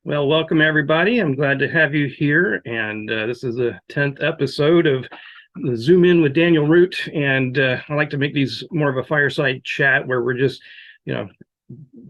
Well, welcome everybody. I'm glad to have you here. And this is the 10th episode of the Zoom In with Daniel Root. And I like to make these more of a fireside chat where we're just, you know,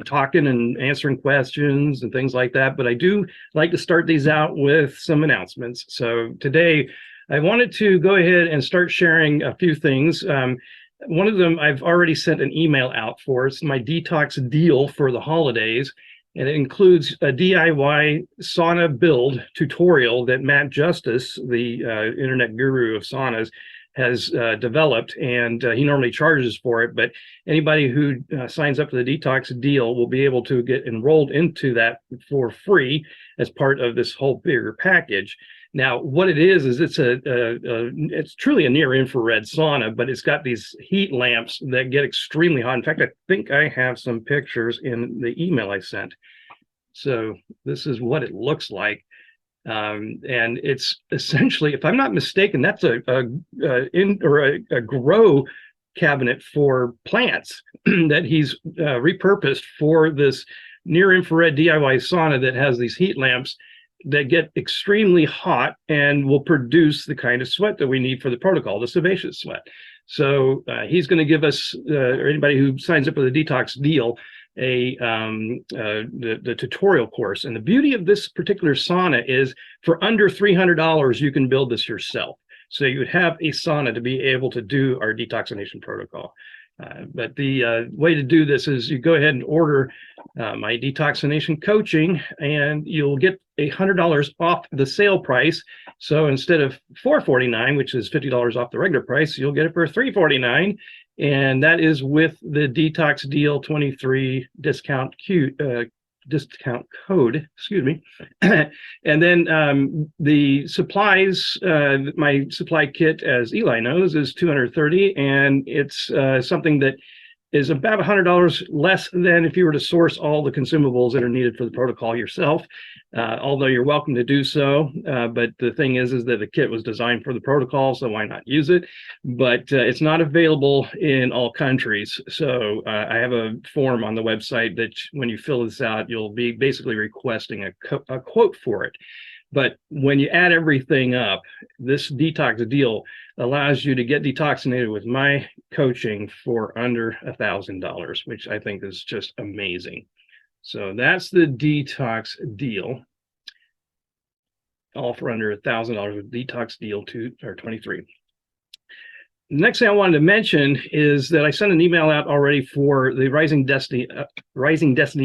talking and answering questions and things like that. But I do like to start these out with some announcements. So today I wanted to go ahead and start sharing a few things. One of them I've already sent an email out for. It's my detox deal for the holidays. And it includes a DIY sauna build tutorial that Matt Justice, the internet guru of saunas, has developed. And he normally charges for it, but anybody who signs up for the detox deal will be able to get enrolled into that for free as part of this whole bigger package. Now, what it is it's truly a near infrared sauna, but it's got these heat lamps that get extremely hot. In fact, I think I have some pictures in the email I sent. So this is what it looks like. And it's essentially, if I'm not mistaken, that's a grow cabinet for plants that he's repurposed for this near infrared DIY sauna that has these heat lamps that get extremely hot and will produce the kind of sweat that we need for the protocol, the sebaceous sweat. So he's going to give us, or anybody who signs up with a detox deal, the tutorial course. And the beauty of this particular sauna is for under $300, you can build this yourself. So you would have a sauna to be able to do our detoxination protocol. But the way to do this is you go ahead and order my detoxination coaching, and you'll get $100 off the sale price. So instead of $449, which is $50 off the regular price, you'll get it for $349, and that is with the Detox Deal 23 discount code, excuse me. And then the supplies, my supply kit, as Eli knows, is $230, and it's something that is about $100 less than if you were to source all the consumables that are needed for the protocol yourself, although you're welcome to do so. But the thing is that the kit was designed for the protocol, so why not use it? But it's not available in all countries. So I have a form on the website that when you fill this out, you'll be basically requesting a quote for it. But when you add everything up, this detox deal allows you to get detoxinated with my coaching for under $1,000, which I think is just amazing. So that's the detox deal, all for under $1,000 with Detox Deal 23. The next thing I wanted to mention is that I sent an email out already for the Rising Destiny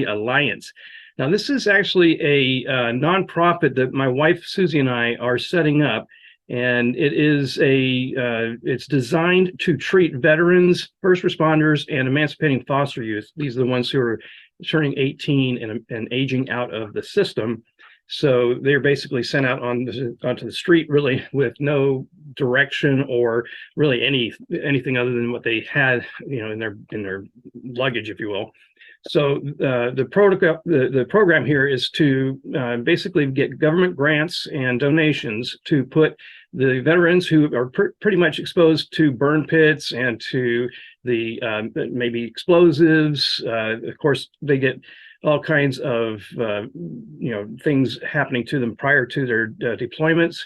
Alliance. Now, this is actually a nonprofit that my wife Susie and I are setting up, and it's designed to treat veterans, first responders, and emancipating foster youth. These are the ones who are turning 18 and aging out of the system. So they're basically sent out onto the street, really, with no direction or really anything other than what they had, in their luggage, if you will. So the program here is to basically get government grants and donations to put the veterans who are pretty much exposed to burn pits and to the maybe explosives. Of course, they get all kinds of things happening to them prior to their deployments.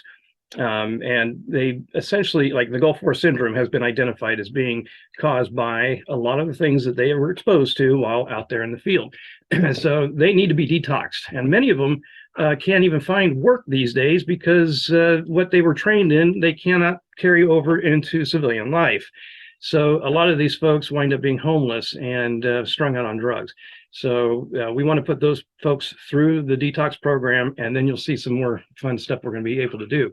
And they essentially, like the Gulf War syndrome has been identified as being caused by a lot of the things that they were exposed to while out there in the field. So they need to be detoxed. And many of them can't even find work these days because what they were trained in, they cannot carry over into civilian life. So a lot of these folks wind up being homeless and strung out on drugs. So we want to put those folks through the detox program, and then you'll see some more fun stuff we're going to be able to do.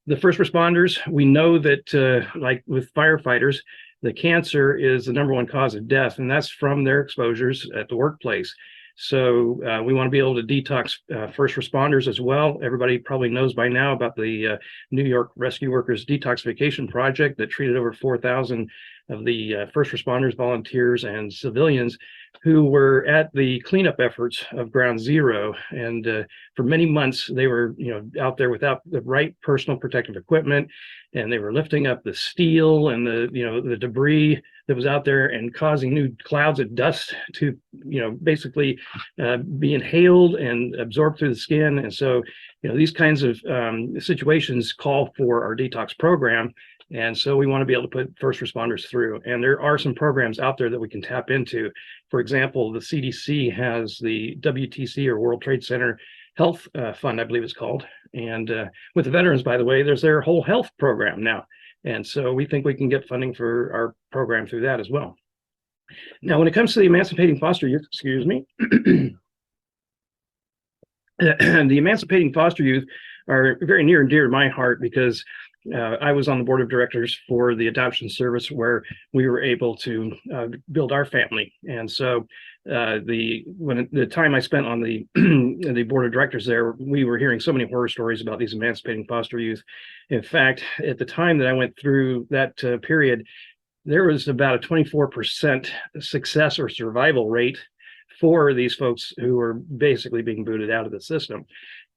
The first responders, we know that like with firefighters, the cancer is the #1 cause of death, and that's from their exposures at the workplace. So we want to be able to detox first responders as well. Everybody probably knows by now about the New York Rescue Workers Detoxification Project that treated over 4,000 of the first responders, volunteers, and civilians who were at the cleanup efforts of Ground Zero. And for many months, they were, out there without the right personal protective equipment, and they were lifting up the steel and the debris that was out there and causing new clouds of dust to, basically be inhaled and absorbed through the skin. And so, these kinds of situations call for our detox program. And so we want to be able to put first responders through. And there are some programs out there that we can tap into. For example, the CDC has the WTC, or World Trade Center Health Fund, I believe it's called. And with the veterans, by the way, there's their whole health program now. And so we think we can get funding for our program through that as well. Now, when it comes to the emancipating foster youth, excuse me, the emancipating foster youth are very near and dear to my heart, because I was on the board of directors for the adoption service where we were able to build our family. And so the time I spent on the the board of directors there, we were hearing so many horror stories about these emancipating foster youth. In fact, at the time that I went through that period, there was about a 24% success or survival rate for these folks who were basically being booted out of the system.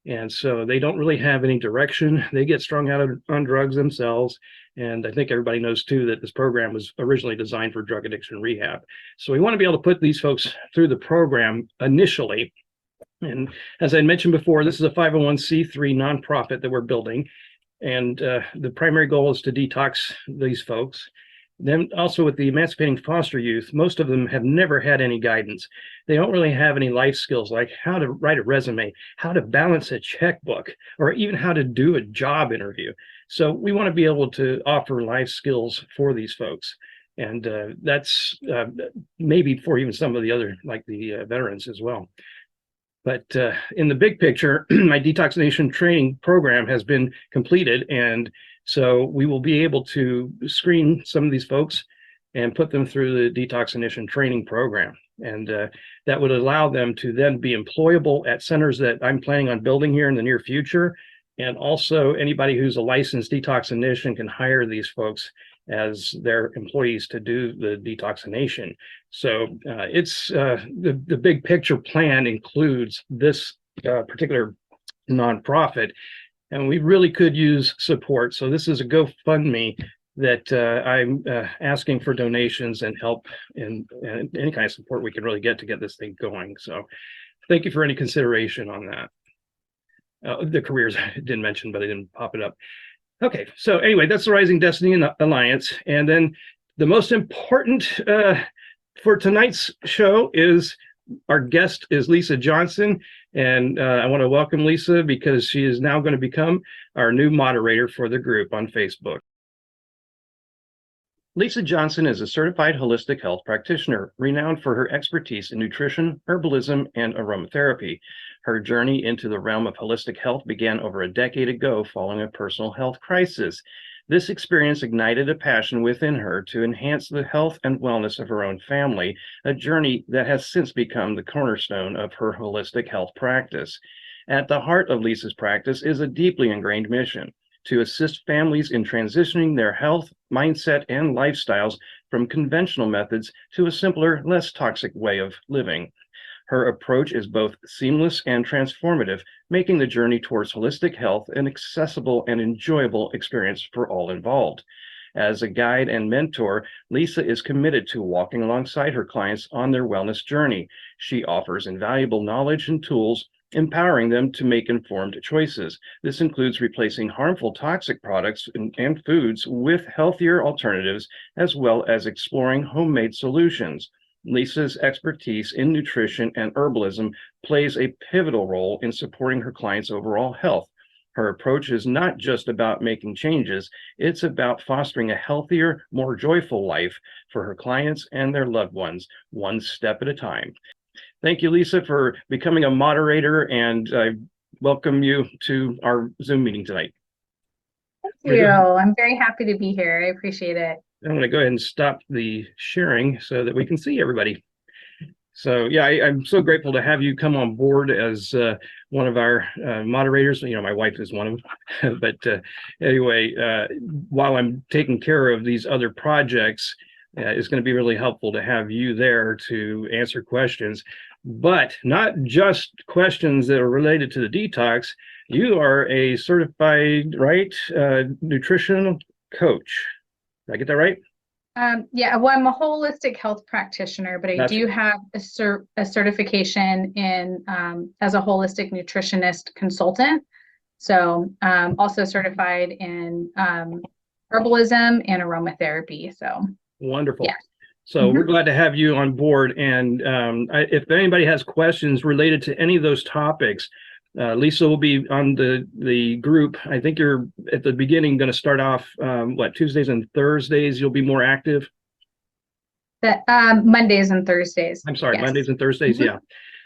And so they don't really have any direction. They get strung out on drugs themselves. And I think everybody knows too that this program was originally designed for drug addiction rehab. So we want to be able to put these folks through the program initially. And as I mentioned before, this is a 501c3 nonprofit that we're building. And the primary goal is to detox these folks. Then also with the emancipating foster youth, most of them have never had any guidance. They don't really have any life skills like how to write a resume, how to balance a checkbook, or even how to do a job interview. So we want to be able to offer life skills for these folks. And that's maybe for even some of the other, like the veterans as well. But in the big picture, my Detoxination training program has been completed, and so we will be able to screen some of these folks and put them through the Detoxination training program. And that would allow them to then be employable at centers that I'm planning on building here in the near future. And also anybody who's a licensed detoxination can hire these folks as their employees to do the detoxination. So it's the big picture plan includes this particular nonprofit, and we really could use support. So this is a GoFundMe that I'm asking for donations and help and any kind of support we can really get to get this thing going. So thank you for any consideration on that. The careers I didn't mention, but I didn't pop it up. Okay, so anyway, that's the Rising Destiny Alliance. And then the most important for tonight's show is our guest is Lisa Johnson. And I want to welcome Lisa because she is now going to become our new moderator for the group on Facebook. Lisa Johnson is a certified holistic health practitioner, renowned for her expertise in nutrition, herbalism, and aromatherapy. Her journey into the realm of holistic health began over a decade ago following a personal health crisis. This experience ignited a passion within her to enhance the health and wellness of her own family, a journey that has since become the cornerstone of her holistic health practice. At the heart of Lisa's practice is a deeply ingrained mission: to assist families in transitioning their health, mindset, and lifestyles from conventional methods to a simpler, less toxic way of living. Her approach is both seamless and transformative, making the journey towards holistic health an accessible and enjoyable experience for all involved. As a guide and mentor, Lisa is committed to walking alongside her clients on their wellness journey. She offers invaluable knowledge and tools, empowering them to make informed choices. This includes replacing harmful toxic products and foods with healthier alternatives, as well as exploring homemade solutions. Lisa's expertise in nutrition and herbalism plays a pivotal role in supporting her clients' overall health. Her approach is not just about making changes, it's about fostering a healthier, more joyful life for her clients and their loved ones, one step at a time. Thank you, Lisa, for becoming a moderator, and I welcome you to our Zoom meeting tonight. Thank you. I'm very happy to be here. I appreciate it. I'm going to go ahead and stop the sharing so that we can see everybody. So yeah, I'm so grateful to have you come on board as one of our moderators. You know, my wife is one of them. But anyway, while I'm taking care of these other projects, it's going to be really helpful to have you there to answer questions, but not just questions that are related to the detox. You are a certified, right, nutritional coach. Did I get that right? Yeah, well, I'm a holistic health practitioner, but I Gotcha. do have a certification in as a holistic nutritionist consultant. So also certified in herbalism and aromatherapy. So Wonderful. yeah. So we're glad to have you on board. And if anybody has questions related to any of those topics, Lisa will be on the group. I think you're at the beginning going to start off, Tuesdays and Thursdays, you'll be more active? That Mondays and Thursdays. I'm sorry, Yes. Mondays and Thursdays, yeah.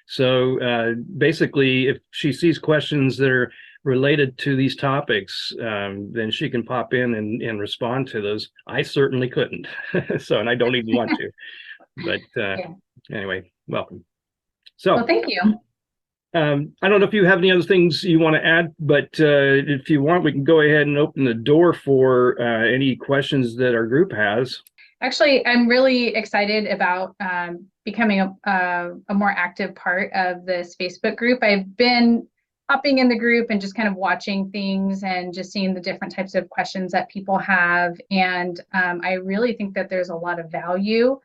So basically, if she sees questions that are related to these topics, then she can pop in and respond to those. I certainly couldn't, and I don't even want to. But Yeah. anyway, welcome. Well, So thank you. I don't know if you have any other things you want to add, but if you want, we can go ahead and open the door for any questions that our group has. Actually, I'm really excited about becoming a more active part of this Facebook group. I've been hopping in the group and just kind of watching things and just seeing the different types of questions that people have. And I really think that there's a lot of value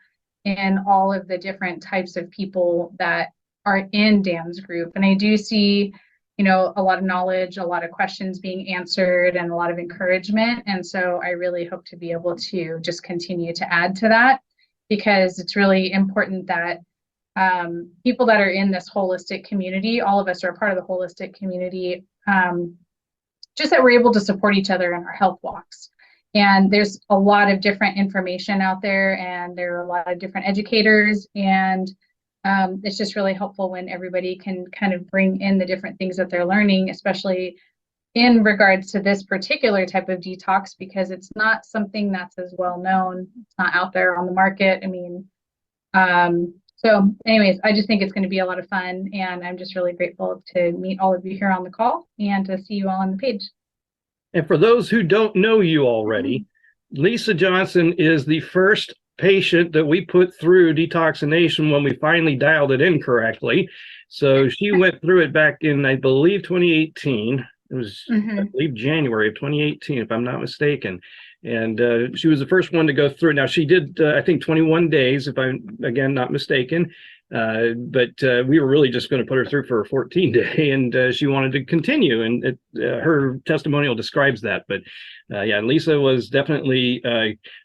in all of the different types of people that are in Dan's group. And I do see, a lot of knowledge, a lot of questions being answered, and a lot of encouragement. And so I really hope to be able to just continue to add to that, because it's really important that people that are in this holistic community, all of us are a part of the holistic community, just that we're able to support each other in our health walks. And there's a lot of different information out there, and there are a lot of different educators, and it's just really helpful when everybody can kind of bring in the different things that they're learning, especially in regards to this particular type of detox, because it's not something that's as well known. It's not out there on the market. I mean, so anyways, I just think it's going to be a lot of fun, and I'm just really grateful to meet all of you here on the call and to see you all on the page. And for those who don't know you already, Lisa Johnson is the first patient that we put through Detoxination when we finally dialed it in correctly. So she went through it back in, I believe, 2018. It was, I believe, January of 2018, if I'm not mistaken. And she was the first one to go through. Now, she did, I think, 21 days, if I'm, again, not mistaken. But we were really just going to put her through for a 14-day, and she wanted to continue. And her testimonial describes that. But yeah, Lisa was definitely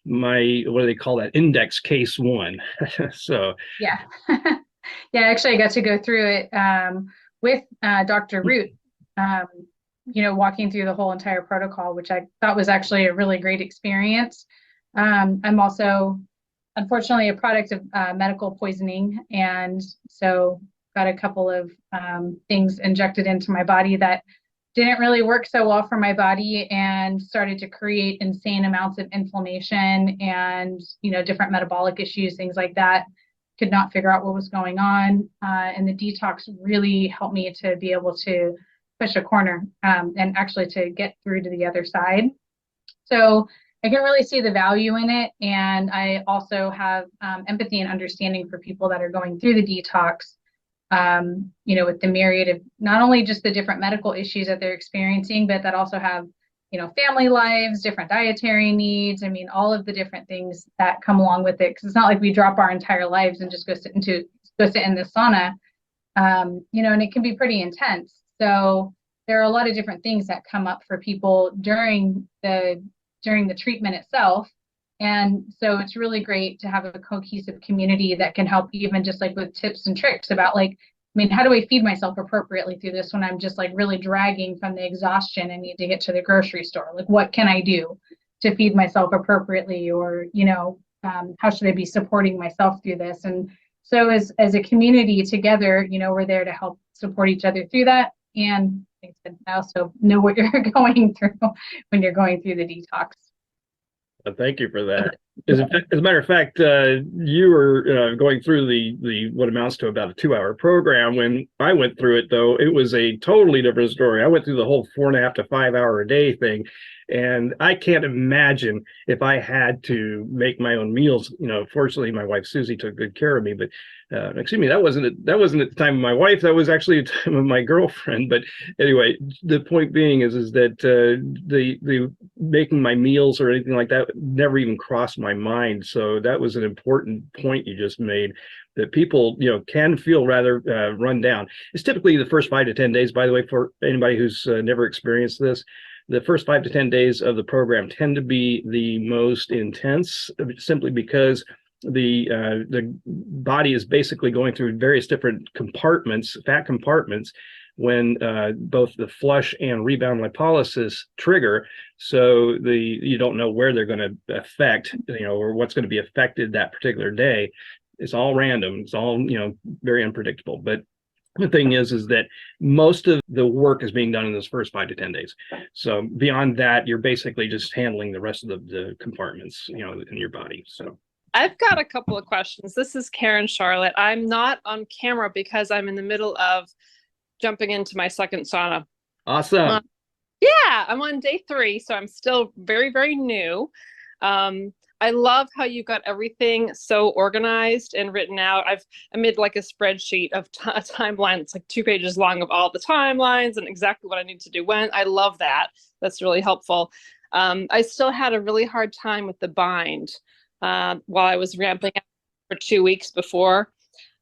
my, what do they call that, index case one. So yeah. Yeah, actually I got to go through it with Dr. Root, walking through the whole entire protocol, which I thought was actually a really great experience. I'm also unfortunately a product of medical poisoning, and so got a couple of things injected into my body that didn't really work so well for my body, and started to create insane amounts of inflammation and different metabolic issues, things like that. Could not figure out what was going on, and the detox really helped me to be able to push a corner and actually to get through to the other side. So I can really see the value in it, and I also have empathy and understanding for people that are going through the detox, with the myriad of not only just the different medical issues that they're experiencing, but that also have, family lives, different dietary needs. I mean, all of the different things that come along with it, because it's not like we drop our entire lives and just go sit in the sauna, and it can be pretty intense. So there are a lot of different things that come up for people during the treatment itself. And so it's really great to have a cohesive community that can help, even just like with tips and tricks about how do I feed myself appropriately through this when I'm just like really dragging from the exhaustion and need to get to the grocery store? Like, what can I do to feed myself appropriately? Or, how should I be supporting myself through this? And so as a community together, we're there to help support each other through that. And I also know what you're going through when you're going through the detox. thank you for that. As a matter of fact, you were going through the what amounts to about a 2-hour program. When I went through it, though, it was a totally different story. I went through the whole 4.5 to 5 hour a day thing, and I can't imagine if I had to make my own meals. Fortunately, my wife Susie took good care of me. But excuse me, that wasn't at the time of my wife. That was actually the time of my girlfriend. But anyway, the point being is that the making my meals or anything like that never even crossed my mind. So that was an important point you just made, that people can feel rather run down. It's typically the first 5 to 10 days, by the way, for anybody who's never experienced this. The first 5 to 10 days of the program tend to be the most intense, simply because the body is basically going through various different compartments, fat compartments, when both the flush and rebound lipolysis trigger. So you don't know where they're going to affect, or what's going to be affected that particular day. It's all random. It's all, very unpredictable. But the thing is that most of the work is being done in those first 5 to 10 days. So beyond that, you're basically just handling the rest of the compartments, in your body. So I've got a couple of questions. This is Karen Charlotte. I'm not on camera because I'm in the middle of jumping into my second sauna. awesome. Yeah, I'm on day 3, so I'm still very, very new. I love how you got everything so organized and written out. I made like a spreadsheet of a timeline. It's like 2 pages long of all the timelines and exactly what I need to do when. I love that. That's really helpful. I still had a really hard time with the bind while I was ramping up for 2 weeks before.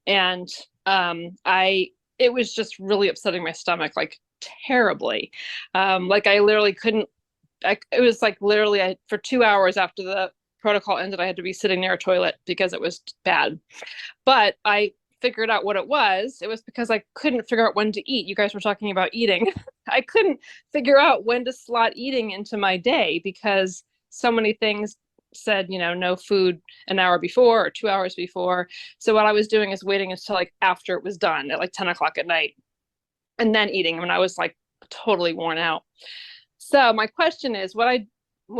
And it was just really upsetting my stomach, like terribly. Like I literally couldn't, it was like literally for 2 hours after the protocol ended, I had to be sitting near a toilet because it was bad. But I figured out what it was. It was because I couldn't figure out when to eat. You guys were talking about eating. I couldn't figure out when to slot eating into my day because so many things said, no food an hour before or 2 hours before. So what I was doing is waiting until like after it was done at like 10 o'clock at night and then eating when I was like totally worn out. So my question is, what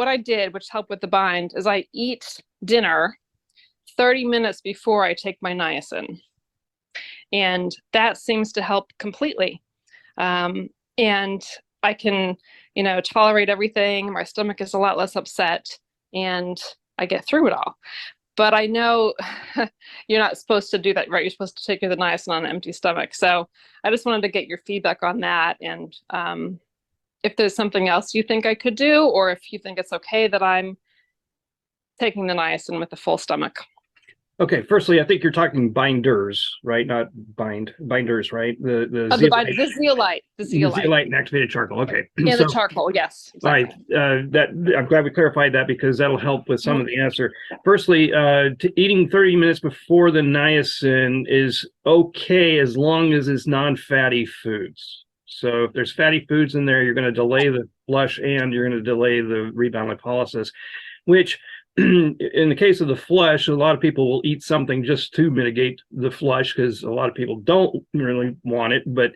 I did, which helped with the bind, is I eat dinner 30 minutes before I take my niacin. And that seems to help completely. And I can, tolerate everything. My stomach is a lot less upset and I get through it all. But I know you're not supposed to do that, right? You're supposed to take the niacin on an empty stomach. So I just wanted to get your feedback on that. And if there's something else you think I could do, or if you think it's okay that I'm taking the niacin with a full stomach. Okay, firstly, I think you're talking binders, right? Not binders, right? The zeolite. The zeolite and activated charcoal. Okay. Yeah, the charcoal, yes. Exactly. Right. That I'm glad we clarified that, because that'll help with some of the answer. Firstly, eating 30 minutes before the niacin is okay as long as it's non-fatty foods. So if there's fatty foods in there, you're going to delay the flush and you're going to delay the rebound lipolysis, which in the case of the flush, a lot of people will eat something just to mitigate the flush because a lot of people don't really want it. But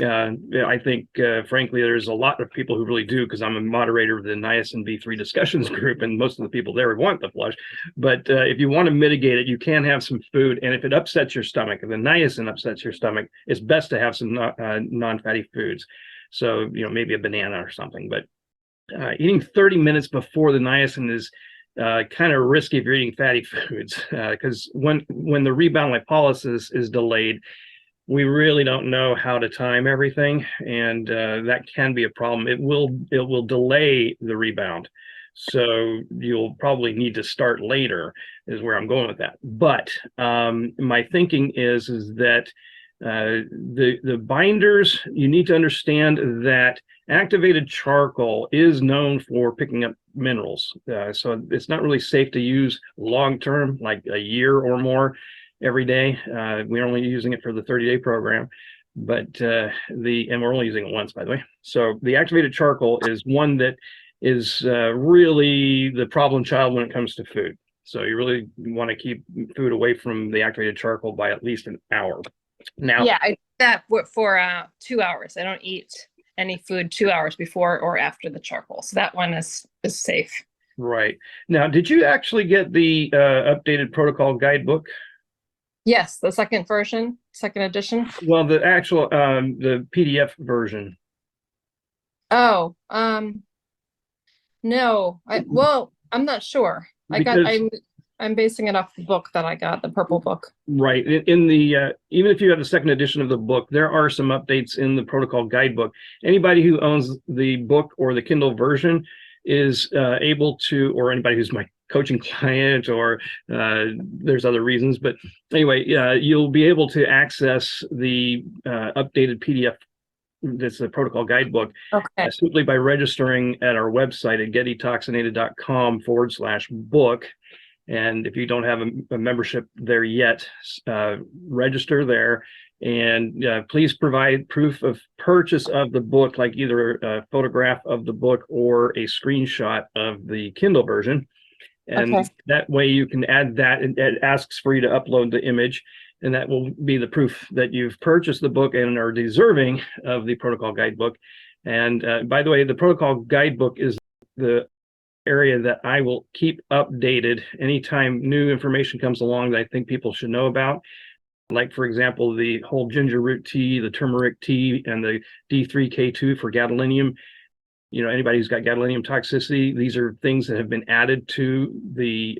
I think, frankly, there's a lot of people who really do, because I'm a moderator of the niacin B3 discussions group, and most of the people there want the flush. But if you want to mitigate it, you can have some food. And if it upsets your stomach, if the niacin upsets your stomach, it's best to have some non-fatty foods. So, maybe a banana or something. But eating 30 minutes before the niacin is kind of risky if you're eating fatty foods, because when the rebound lipolysis is delayed, we really don't know how to time everything, and that can be a problem. It will delay the rebound, so you'll probably need to start later, is where I'm going with that. But my thinking is that the binders, you need to understand that activated charcoal is known for picking up minerals. So it's not really safe to use long term, like a year or more every day. We're only using it for the 30-day program, but and we're only using it once, by the way. So the activated charcoal is one that is really the problem child when it comes to food. So you really want to keep food away from the activated charcoal by at least an hour. Now, yeah, I do that for 2 hours. I don't eat any food 2 hours before or after the charcoal. So that one is safe. Right. Now, did you actually get the updated protocol guidebook? Yes, the second version, second edition. Well, the actual the PDF version. Oh, no. I'm not sure. Because I'm basing it off the book that I got, the purple book. right in the even if you have the second edition of the book, there are some updates in the protocol guidebook. Anybody who owns the book or the Kindle version is able to, or anybody who's my coaching client, or there's other reasons, but anyway, you'll be able to access the updated PDF. That's the protocol guidebook Okay. simply by registering at our website at getdetoxinated.com/book. And if you don't have a membership there yet, register there, and please provide proof of purchase of the book, like either a photograph of the book or a screenshot of the Kindle version. And Okay. that way you can add that, and it asks for you to upload the image, and that will be the proof that you've purchased the book and are deserving of the protocol guidebook. And by the way, the protocol guidebook is the area that I will keep updated anytime new information comes along that I think people should know about. Like, for example, the whole ginger root tea, the turmeric tea, and the D3K2 for gadolinium. Anybody who's got gadolinium toxicity, these are things that have been added to the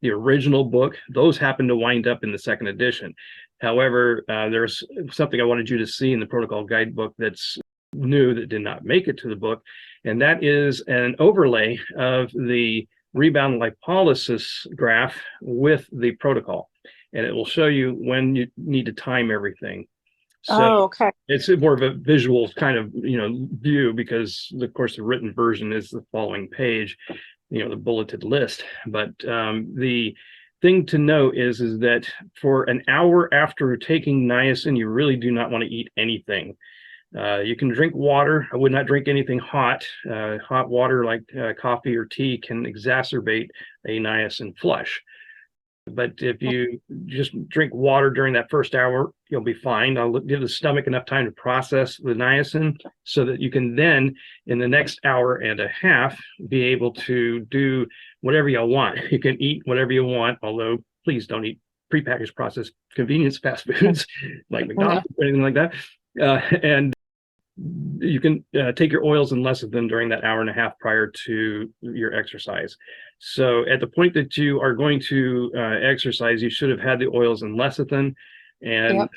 original book. Those happen to wind up in the second edition. However, there's something I wanted you to see in the protocol guidebook that's new that did not make it to the book, and that is an overlay of the rebound lipolysis graph with the protocol, and it will show you when you need to time everything. So Okay. it's more of a visual kind of view, because of course the written version is the following page, the bulleted list. But the thing to note is that for an hour after taking niacin, you really do not want to eat anything. You can drink water. I would not drink anything hot. Hot water like coffee or tea can exacerbate a niacin flush. But if you just drink water during that first hour, you'll be fine. I'll give the stomach enough time to process the niacin so that you can then, in the next hour and a half, be able to do whatever you want. You can eat whatever you want, although please don't eat prepackaged processed convenience fast foods like McDonald's or anything like that. And you can take your oils and lecithin during that hour and a half prior to your exercise. So at the point that you are going to exercise, you should have had the oils and lecithin and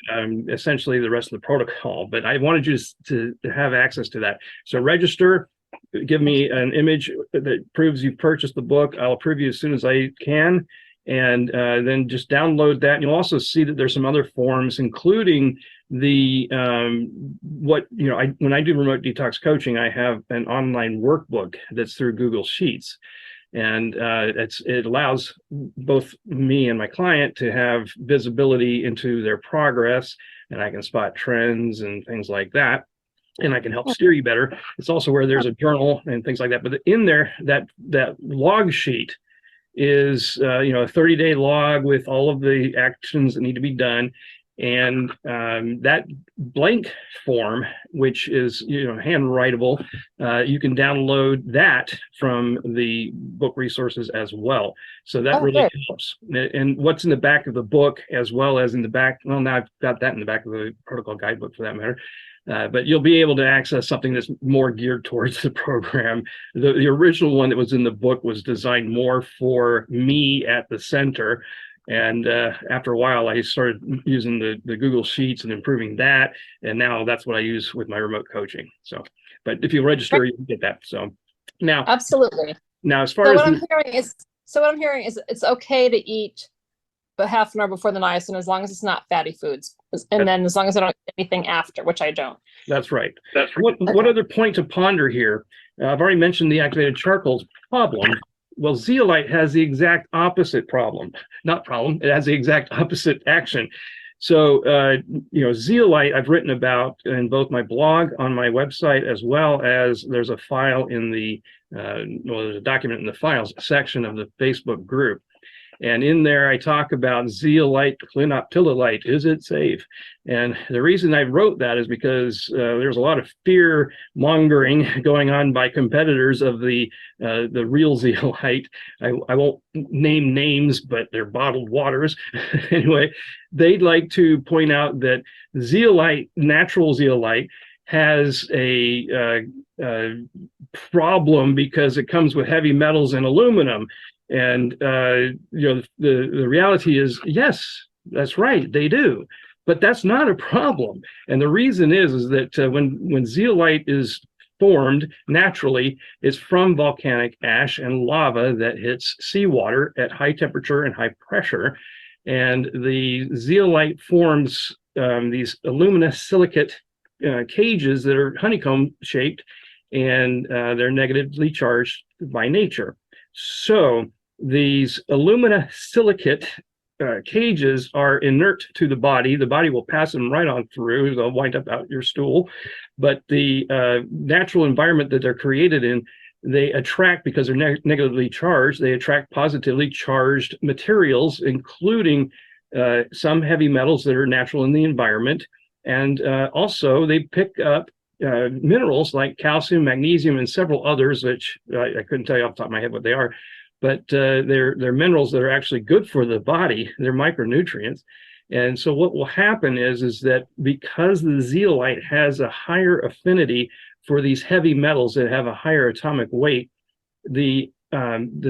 essentially the rest of the protocol. But I wanted you to have access to that. So register, give me an image that proves you've purchased the book. I'll approve you as soon as I can. And then just download that. And you'll also see that there's some other forms, including the when I do remote detox coaching, I have an online workbook that's through Google Sheets. And it allows both me and my client to have visibility into their progress, and I can spot trends and things like that, and I can help steer you better. It's also where there's a journal and things like that. But in there, that log sheet is a 30-day log with all of the actions that need to be done. And that blank form, which is hand writable, you can download that from the book resources as well. So that really helps. And what's in the back of the book, as well as in the back, well, now I've got that in the back of the protocol guidebook for that matter. But you'll be able to access something that's more geared towards the program. The original one that was in the book was designed more for me at the center. And after a while, I started using the Google Sheets and improving that. And now that's what I use with my remote coaching. So, but if you register, you can get that. So now, absolutely. Now, as far so as what I'm hearing is it's okay to eat but half an hour before the niacin, as long as it's not fatty foods. And then as long as I don't eat anything after, which I don't. That's right. What other point to ponder here? I've already mentioned the activated charcoal's problem. Well, zeolite has the exact opposite problem. Not problem, it has the exact opposite action. So, zeolite I've written about in both my blog on my website, as well as there's a file in there's a document in the files section of the Facebook group. And in there, I talk about zeolite, clinoptilolite. Is it safe? And the reason I wrote that is because there's a lot of fear mongering going on by competitors of the real zeolite. I won't name names, but they're bottled waters. Anyway, they'd like to point out that zeolite, natural zeolite, has a problem because it comes with heavy metals and aluminum. And the reality is, yes, that's right, they do, but that's not a problem. And the reason is that when zeolite is formed naturally, it's from volcanic ash and lava that hits seawater at high temperature and high pressure. And the zeolite forms these aluminosilicate cages that are honeycomb shaped, and they're negatively charged by nature. So these aluminosilicate cages are inert to the body. The body will pass them right on through. They'll wind up out your stool. But the natural environment that they're created in, they attract, because they're negatively charged, they attract positively charged materials, including some heavy metals that are natural in the environment. And also they pick up minerals like calcium, magnesium, and several others, which I couldn't tell you off the top of my head what they are, but they're minerals that are actually good for the body. They're micronutrients. And so what will happen is that because the zeolite has a higher affinity for these heavy metals that have a higher atomic weight, the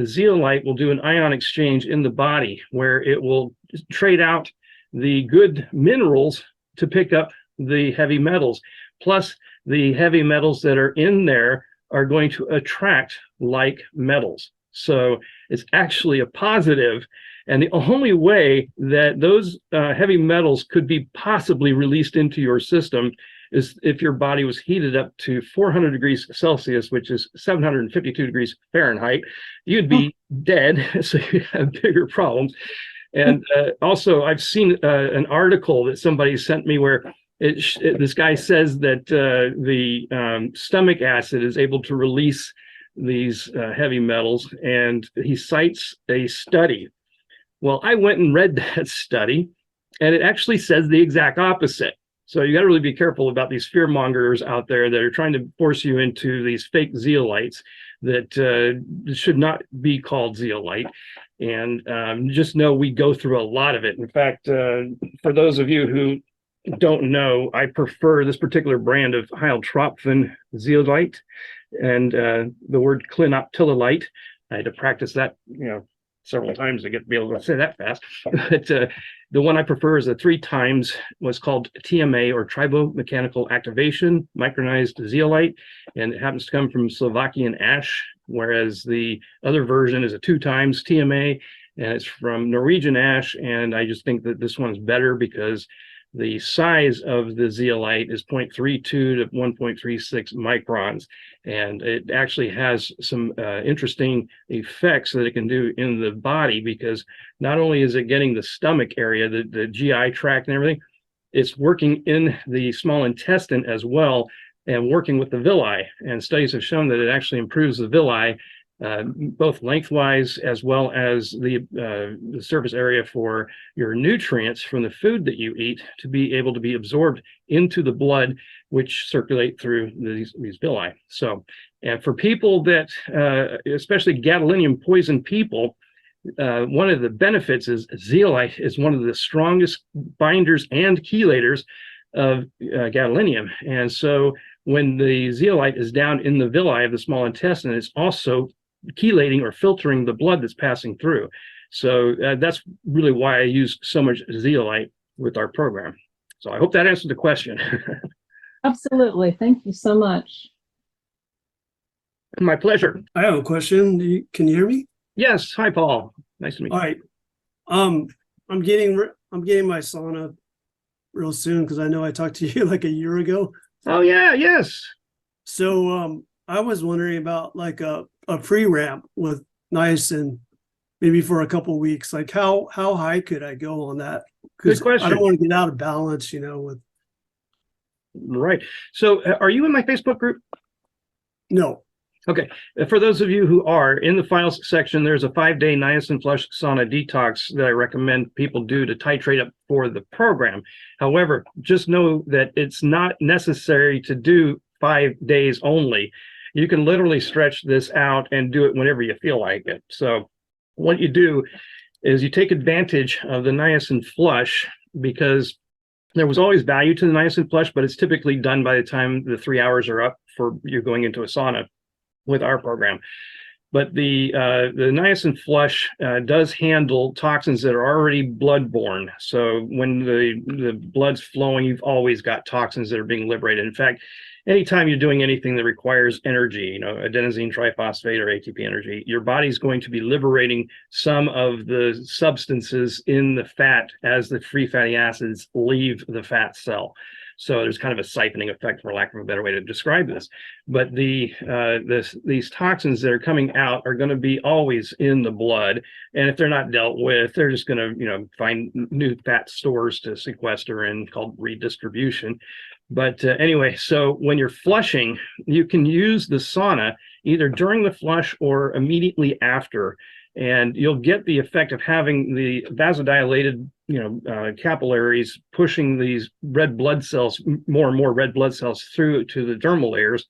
zeolite will do an ion exchange in the body where it will trade out the good minerals to pick up the heavy metals. Plus, the heavy metals that are in there are going to attract like metals. So it's actually a positive. And the only way that those heavy metals could be possibly released into your system is if your body was heated up to 400 degrees Celsius, which is 752 degrees Fahrenheit. You'd be dead, so you have bigger problems. And also, I've seen an article that somebody sent me where this guy says that the stomach acid is able to release these heavy metals, and he cites a study. Well, I went and read that study, and it actually says the exact opposite. So you got to really be careful about these fear mongers out there that are trying to force you into these fake zeolites that should not be called zeolite. And just know we go through a lot of it. In fact, for those of you who don't know, I prefer this particular brand of hyaltrophin zeolite, and the word clinoptilolite. I had to practice that, several times to be able to say that fast. But the one I prefer is 3 times what's called TMA, or tribomechanical activation micronized zeolite, and it happens to come from Slovakian ash, whereas the other version is 2 times TMA, and it's from Norwegian ash. And I just think that this one's better because the size of the zeolite is 0.32 to 1.36 microns, and it actually has some interesting effects that it can do in the body, because not only is it getting the stomach area, the GI tract and everything, it's working in the small intestine as well, and working with the villi. And studies have shown that it actually improves the villi, both lengthwise as well as the surface area for your nutrients from the food that you eat to be able to be absorbed into the blood, which circulate through these villi. So, and for people that, especially gadolinium poison people, one of the benefits is zeolite is one of the strongest binders and chelators of gadolinium. And so when the zeolite is down in the villi of the small intestine, it's also chelating or filtering the blood that's passing through. So that's really why I use so much zeolite with our program. So I hope that answered the question. Absolutely. Thank you so much. My pleasure. I have a question. Can you hear me? Yes. Hi, Paul. Nice to meet you. All right. I'm getting my sauna real soon because I know I talked to you like a year ago. Oh yeah. Yes. So I was wondering about like a pre-ramp with niacin, maybe for a couple of weeks. Like how high could I go on that? Good question. I don't want to get out of balance, with. Right. So are you in my Facebook group? No. Okay, for those of you who are in the files section, there's a 5-day niacin flush sauna detox that I recommend people do to titrate up for the program. However, just know that it's not necessary to do 5 days only. You can literally stretch this out and do it whenever you feel like it. So what you do is you take advantage of the niacin flush, because there was always value to the niacin flush, but it's typically done by the time the 3 hours are up for you going into a sauna with our program. But the niacin flush does handle toxins that are already bloodborne. So when the blood's flowing, you've always got toxins that are being liberated. In fact, anytime you're doing anything that requires energy, adenosine triphosphate or ATP energy, your body's going to be liberating some of the substances in the fat as the free fatty acids leave the fat cell. So there's kind of a siphoning effect, for lack of a better way to describe this. But these toxins that are coming out are going to be always in the blood. And if they're not dealt with, they're just going to, find new fat stores to sequester in, called redistribution. But anyway, so when you're flushing, you can use the sauna either during the flush or immediately after. And you'll get the effect of having the vasodilated, capillaries pushing these red blood cells, more and more red blood cells through to the dermal layers,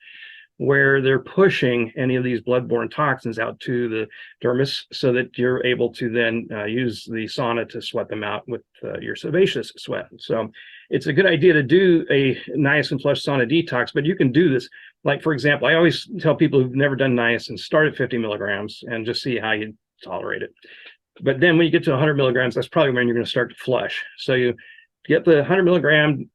where they're pushing any of these bloodborne toxins out to the dermis, so that you're able to then use the sauna to sweat them out with your sebaceous sweat. So it's a good idea to do a niacin flush sauna detox, but you can do this. Like, for example, I always tell people who've never done niacin, start at 50 milligrams and just see how you tolerate it. But then when you get to 100 milligrams, that's probably when you're going to start to flush. So you get the 100 milligram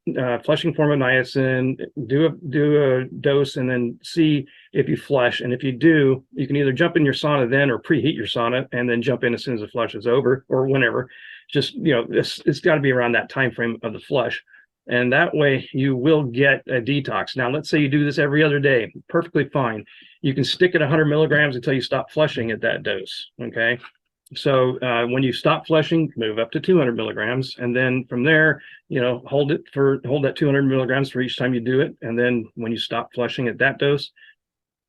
flushing form of niacin, do a dose, and then see if you flush. And if you do, you can either jump in your sauna then, or preheat your sauna and then jump in as soon as the flush is over, or whenever. Just, it's got to be around that time frame of the flush. And that way you will get a detox. Now, let's say you do this every other day, perfectly fine. You can stick at 100 milligrams until you stop flushing at that dose, okay? So when you stop flushing, move up to 200 milligrams. And then from there, hold that 200 milligrams for each time you do it. And then when you stop flushing at that dose,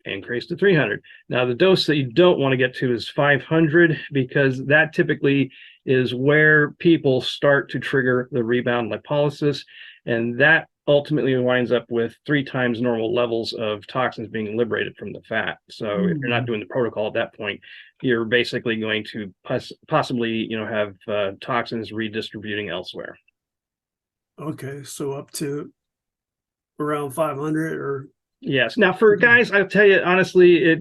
increase to 300. Now, the dose that you don't want to get to is 500, because that typically is where people start to trigger the rebound lipolysis. And that ultimately winds up with 3 times normal levels of toxins being liberated from the fat. So if you're not doing the protocol at that point, you're basically going to possibly, have toxins redistributing elsewhere. Okay, so up to around 500 or. Yes. Now, for guys, I'll tell you honestly,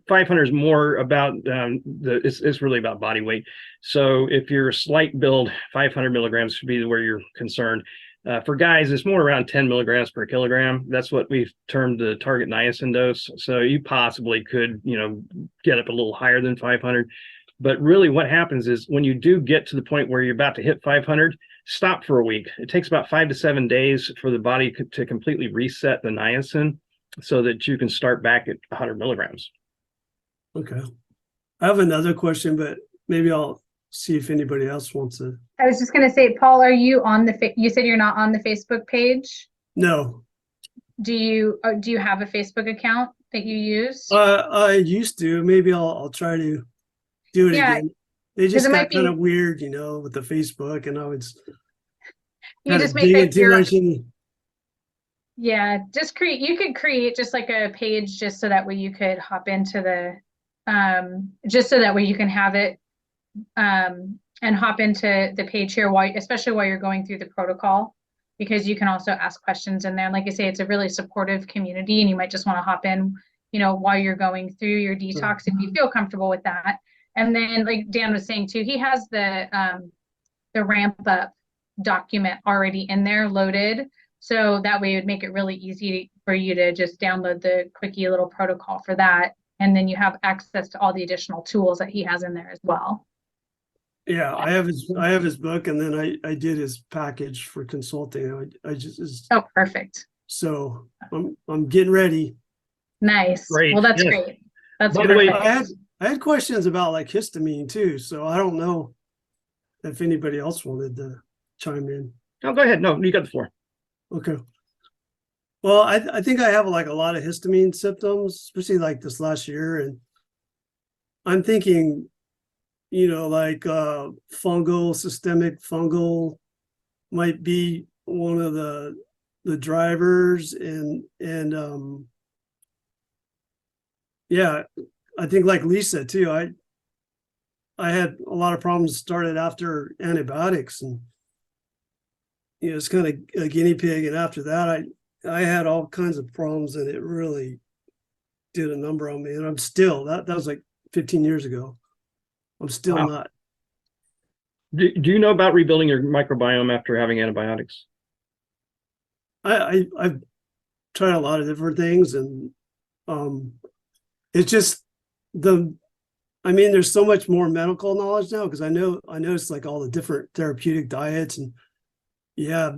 500 is more about it's really about body weight. So if you're a slight build, 500 milligrams should be where you're concerned. For guys, it's more around 10 milligrams per kilogram. That's what we've termed the target niacin dose. So you possibly could, get up a little higher than 500. But really what happens is when you do get to the point where you're about to hit 500, stop for a week. It takes about 5 to 7 days for the body to completely reset the niacin, so that you can start back at 100 milligrams. Okay. I have another question, but maybe I'll see if anybody else wants to. I was just going to say, Paul, are you on you said you're not on the Facebook page? No. Do you have a Facebook account that you use? I used to. Maybe I'll try to do it again. They just got kind of weird, with the Facebook, and I was you just make like too much in. Yeah, you could create just like a page just so that way you could hop into just so that way you can have it and hop into the page here especially while you're going through the protocol, because you can also ask questions in there. And like I say, it's a really supportive community, and you might just want to hop in, while you're going through your detox if you feel comfortable with that. And then like Dan was saying too, he has the ramp up document already in there loaded. So that way it would make it really easy for you to just download the quickie little protocol for that. And then you have access to all the additional tools that he has in there as well. Yeah, I have his book, and then I did his package for consulting. I just oh, perfect. So I'm getting ready. Nice. Great. Well, that's yes. great. That's By the way, perfect. I had questions about like histamine too, so I don't know if anybody else wanted to chime in. Oh, go ahead. No, you got the floor. Okay. Well, I think I have like a lot of histamine symptoms, especially like this last year. And I'm thinking, like systemic fungal might be one of the drivers. And yeah, I think like Lisa too, I had a lot of problems started after antibiotics, and it's kind of a guinea pig. And after that, I had all kinds of problems, and it really did a number on me. And I'm still that was like 15 years ago. I'm still Wow. not. Do you know about rebuilding your microbiome after having antibiotics? I've tried a lot of different things, and it's just there's so much more medical knowledge now, because I noticed like all the different therapeutic diets. And yeah,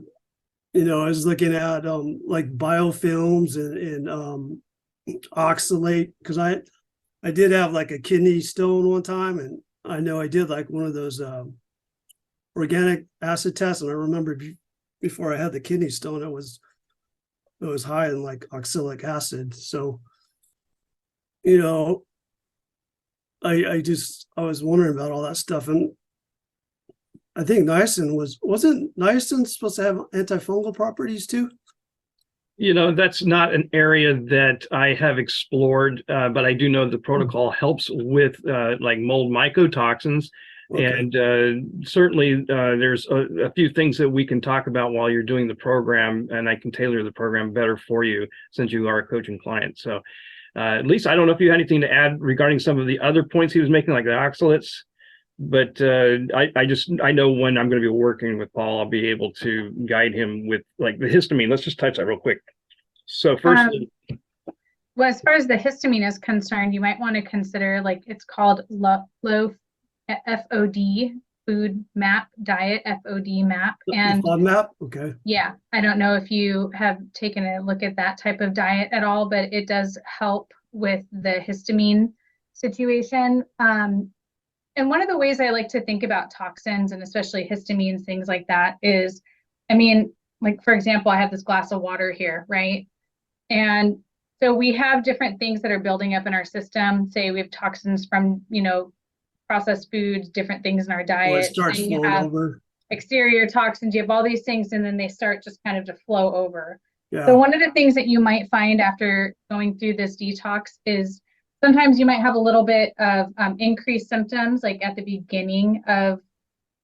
I was looking at like biofilms and oxalate, because I did have like a kidney stone one time, and I know I did like one of those organic acid tests, and I remember before I had the kidney stone, it was high in like oxalic acid. So I was wondering about all that stuff. And I think niacin wasn't niacin supposed to have antifungal properties too? That's not an area that I have explored, but I do know the protocol helps with like mold mycotoxins. Okay. And certainly there's a few things that we can talk about while you're doing the program, and I can tailor the program better for you since you are a coaching client. So at least I don't know if you had anything to add regarding some of the other points he was making, like the oxalates. But I know when I'm going to be working with Paul, I'll be able to guide him with like the histamine. Let's just touch that real quick. So first, Well, as far as the histamine is concerned, you might want to consider, like, it's called low FOD food map diet, FOD map. And the FODMAP, okay. yeah, I don't know if you have taken a look at that type of diet at all, but it does help with the histamine situation. And one of the ways I like to think about toxins, and especially histamines, things like that, is, like, for example, I have this glass of water here, right? And so we have different things that are building up in our system. Say we have toxins from, processed foods, different things in our Well, it diet. starts Then you flowing have over. exterior toxins, you have all these things, and then they start just kind of to flow over. Yeah. So one of the things that you might find after going through this detox is sometimes you might have a little bit of increased symptoms, like at the beginning of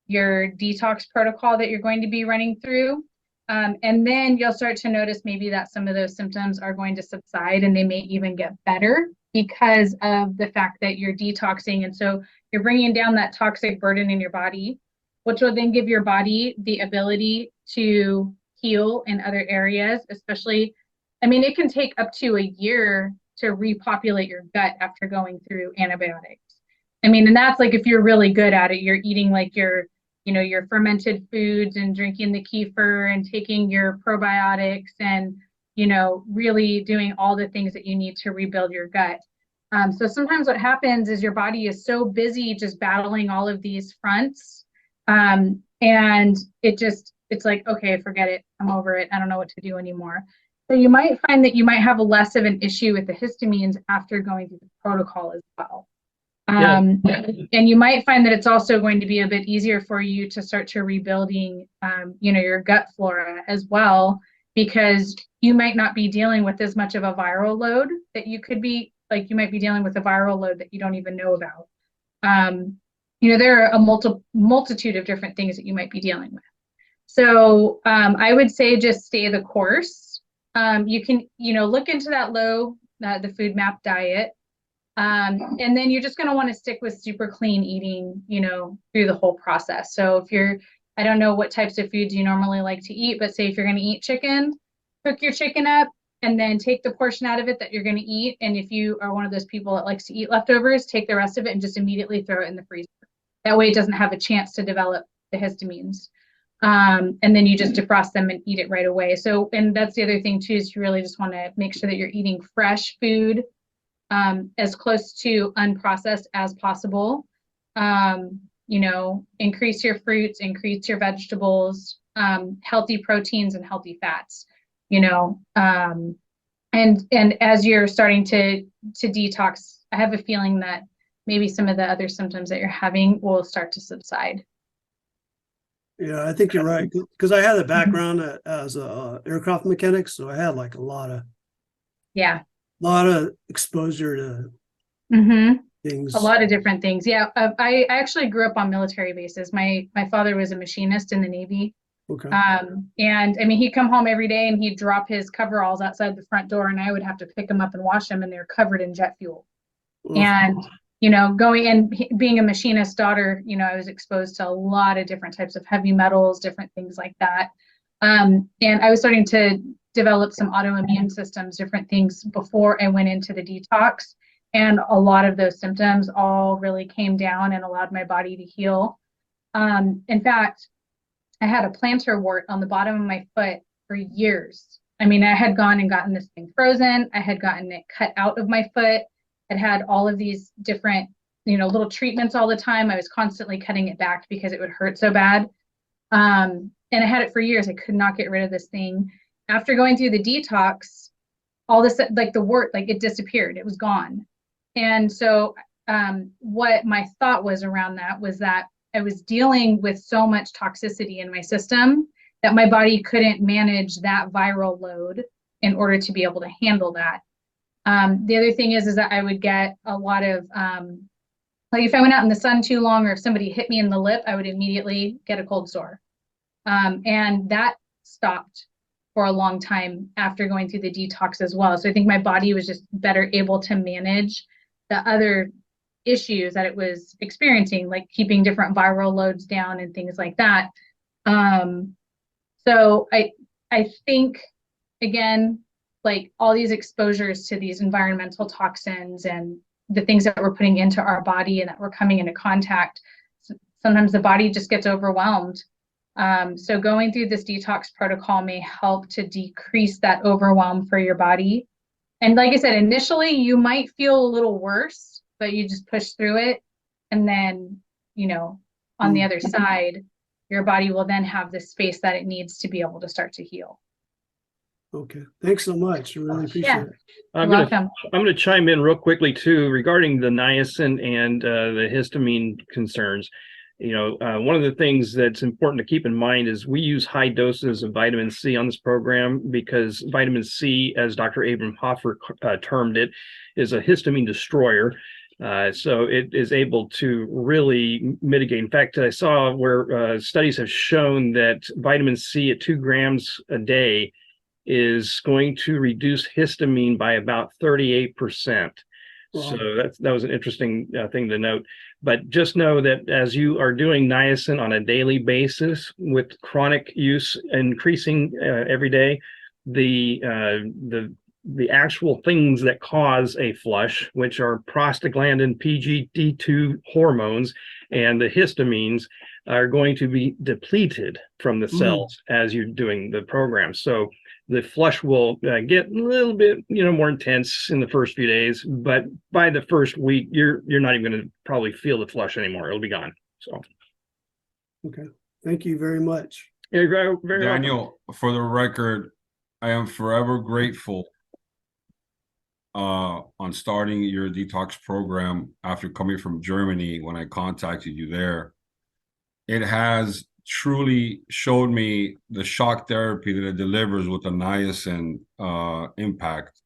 your detox protocol that you're going to be running through. And then you'll start to notice maybe that some of those symptoms are going to subside, and they may even get better because of the fact that you're detoxing. And so you're bringing down that toxic burden in your body, which will then give your body the ability to heal in other areas, especially, it can take up to a year to repopulate your gut after going through antibiotics. And that's like if you're really good at it, you're eating like your fermented foods and drinking the kefir and taking your probiotics and, really doing all the things that you need to rebuild your gut. So sometimes what happens is your body is so busy just battling all of these fronts. And it's like, okay, forget it. I'm over it. I don't know what to do anymore. So you might find that you might have less of an issue with the histamines after going through the protocol as well. And you might find that it's also going to be a bit easier for you to start to rebuilding, your gut flora as well, because you might not be dealing with as much of a viral load that you could be, like you might be dealing with a viral load that you don't even know about. There are a multitude of different things that you might be dealing with. So I would say just stay the course. You can, look into that the food map diet. And then you're just going to want to stick with super clean eating, through the whole process. So if I don't know what types of foods you normally like to eat, but say if you're going to eat chicken, cook your chicken up and then take the portion out of it that you're going to eat. And if you are one of those people that likes to eat leftovers, take the rest of it and just immediately throw it in the freezer. That way it doesn't have a chance to develop the histamines. And then you just defrost them and eat it right away. So, and that's the other thing too, is you really just want to make sure that you're eating fresh food, as close to unprocessed as possible. Increase your fruits, increase your vegetables, healthy proteins and healthy fats. you know, and as you're starting to detox, I have a feeling that maybe some of the other symptoms that you're having will start to subside. Yeah, I think you're right, because I had a background as a aircraft mechanic, so I had like a Yeah. lot of exposure to Mm-hmm. things. A lot of different things. Yeah. I actually grew up on military bases. My father was a machinist in the Navy. Okay. And I mean, he'd come home every day and he'd drop his coveralls outside the front door, and I would have to pick them up and wash them, and they're covered in jet fuel. Oof. And, you know, going and being a machinist daughter, you know, I was exposed to a lot of different types of heavy metals, different things like that. And I was starting to develop some autoimmune systems, different things before I went into the detox. And a lot of those symptoms all really came down and allowed my body to heal. In fact, I had a plantar wart on the bottom of my foot for years. I mean, I had gone and gotten this thing frozen. I had gotten it cut out of my foot. I'd had all of these different, you know, little treatments all the time. I was constantly cutting it back because it would hurt so bad. And I had it for years. I could not get rid of this thing. After going through the detox, all this, like the wart, like it disappeared. It was gone. And so what my thought was around that was that I was dealing with so much toxicity in my system that my body couldn't manage that viral load in order to be able to handle that. The other thing is that I would get a lot of, like if I went out in the sun too long, or if somebody hit me in the lip, I would immediately get a cold sore. And that stopped for a long time after going through the detox as well. So I think my body was just better able to manage the other issues that it was experiencing, like keeping different viral loads down and things like that. So I think, again, like all these exposures to these environmental toxins and the things that we're putting into our body and that we're coming into contact, sometimes the body just gets overwhelmed. So going through this detox protocol may help to decrease that overwhelm for your body. And like I said, initially you might feel a little worse, but you just push through it. And then, you know, on the other side, your body will then have the space that it needs to be able to start to heal. Okay. Thanks so much. I really appreciate Yeah. it. I'm You're gonna welcome. I'm going to chime in real quickly too regarding the niacin and the histamine concerns. You know, one of the things that's important to keep in mind is we use high doses of vitamin C on this program because vitamin C, as Dr. Abram Hoffer termed it, is a histamine destroyer. So it is able to really mitigate. In fact, I saw where studies have shown that vitamin C at 2 grams a day is going to reduce histamine by about 38%. Wow. So that was an interesting thing to note. But just know that as you are doing niacin on a daily basis with chronic use increasing every day, the actual things that cause a flush, which are prostaglandin, PGD2 hormones, and the histamines, are going to be depleted from the cells as you're doing the program. So the flush will get a little bit, more intense in the first few days, but by the first week, you're not even going to probably feel the flush anymore. It'll be gone. So, Okay. Thank you very much. you're very welcome. Daniel, for the record, I am forever grateful on starting your detox program after coming from Germany when I contacted you there. It has truly showed me the shock therapy that it delivers with the niacin impact.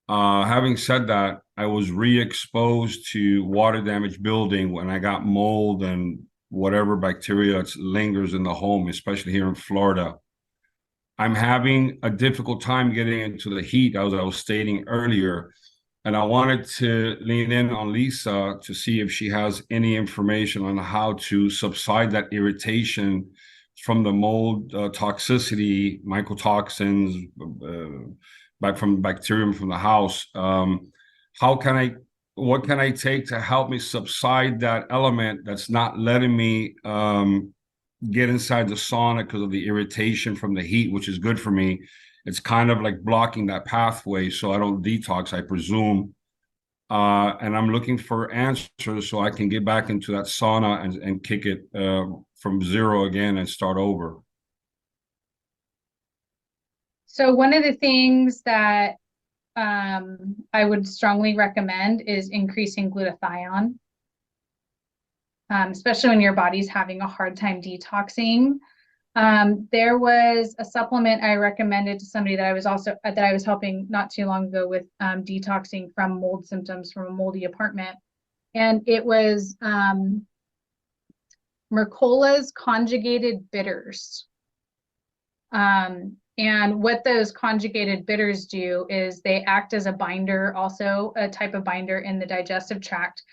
Having said that, I was re-exposed to water damage building when I got mold and whatever bacteria that lingers in the home, especially here in Florida. I'm having a difficult time getting into the heat, as I was stating earlier. And I wanted to lean in on Lisa to see if she has any information on how to subside that irritation from the mold toxicity, mycotoxins, back from bacterium from the house. What can I take to help me subside that element that's not letting me get inside the sauna because of the irritation from the heat, which is good for me. It's kind of like blocking that pathway so I don't detox, I presume. And I'm looking for answers so I can get back into that sauna and kick it from zero again and start over. So one of the things that I would strongly recommend is increasing glutathione, especially when your body's having a hard time detoxing. There was a supplement I recommended to somebody that I was helping not too long ago with detoxing from mold symptoms from a moldy apartment, and it was Mercola's conjugated bitters. And what those conjugated bitters do is they act as a binder, also a type of binder in the digestive tract.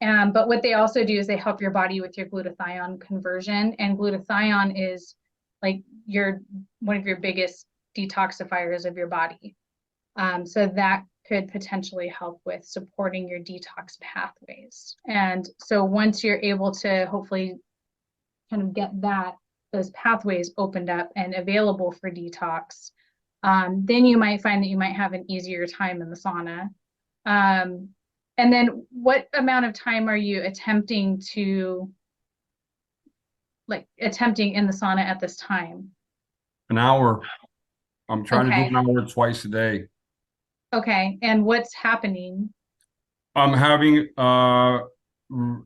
But what they also do is they help your body with your glutathione conversion. And glutathione is like one of your biggest detoxifiers of your body. So that could potentially help with supporting your detox pathways. And so once you're able to hopefully kind of get those pathways opened up and available for detox, then you might find that you might have an easier time in the sauna. And then what amount of time are you attempting in the sauna at this time? An hour. I'm trying to do Okay. an hour twice a day. Okay. And what's happening? I'm having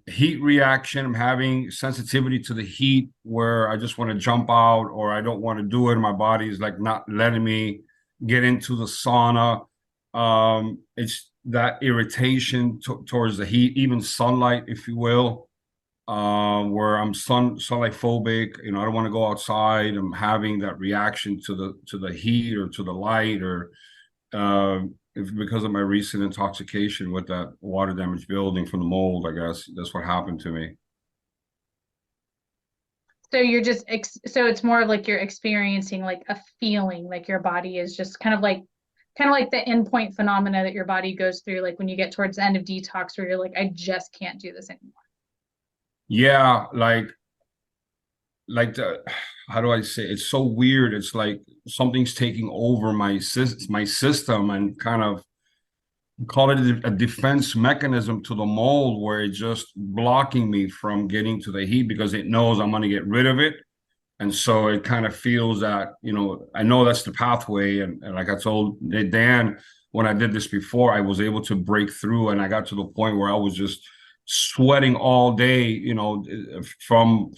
heat reaction. I'm having sensitivity to the heat where I just want to jump out or I don't want to do it. My body is like not letting me get into the sauna. It's that irritation towards the heat, even sunlight, if you will, where I'm sunlight phobic. You know, I don't want to go outside. I'm having that reaction to the heat or to the light or because of my recent intoxication with that water damage building from the mold. I guess that's what happened to me. So so it's more of like you're experiencing like a feeling like your body is just kind of like the endpoint phenomena that your body goes through, like when you get towards the end of detox where you're like, I just can't do this anymore. Yeah, like the, how do I say it? It's so weird. It's like something's taking over my system and kind of call it a defense mechanism to the mold where it's just blocking me from getting to the heat because it knows I'm going to get rid of it. And so it kind of feels that, you know, I know that's the pathway. And like I told Dan, when I did this before, I was able to break through and I got to the point where I was just sweating all day, you know, from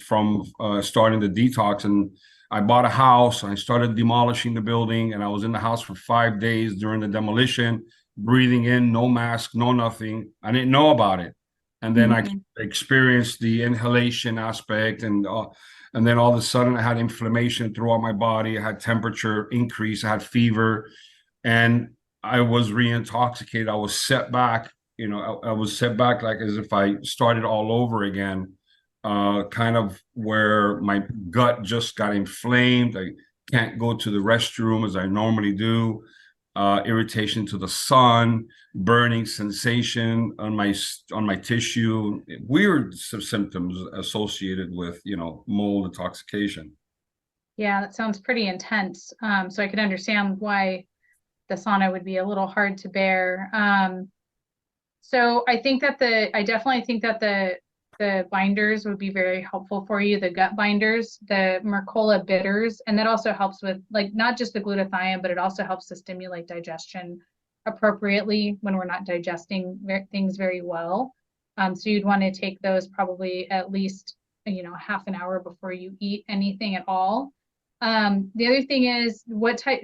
starting the detox. And I bought a house and I started demolishing the building and I was in the house for 5 days during the demolition, breathing in, no mask, no nothing. I didn't know about it. And then I experienced the inhalation aspect and then all of a sudden I had inflammation throughout my body. I had temperature increase. I had fever and I was re-intoxicated. I was set back, you know, I was set back like as if I started all over again, kind of where my gut just got inflamed. I can't go to the restroom as I normally do. Irritation to the sun, burning sensation on my tissue, weird symptoms associated with, you know, mold intoxication. Yeah, that sounds pretty intense. So I could understand why the sauna would be a little hard to bear. So I definitely think that the binders would be very helpful for you, the gut binders, the Mercola bitters, and that also helps with like not just the glutathione, but it also helps to stimulate digestion appropriately when we're not digesting things very well. So you'd want to take those probably at least, you know, half an hour before you eat anything at all. The other thing is,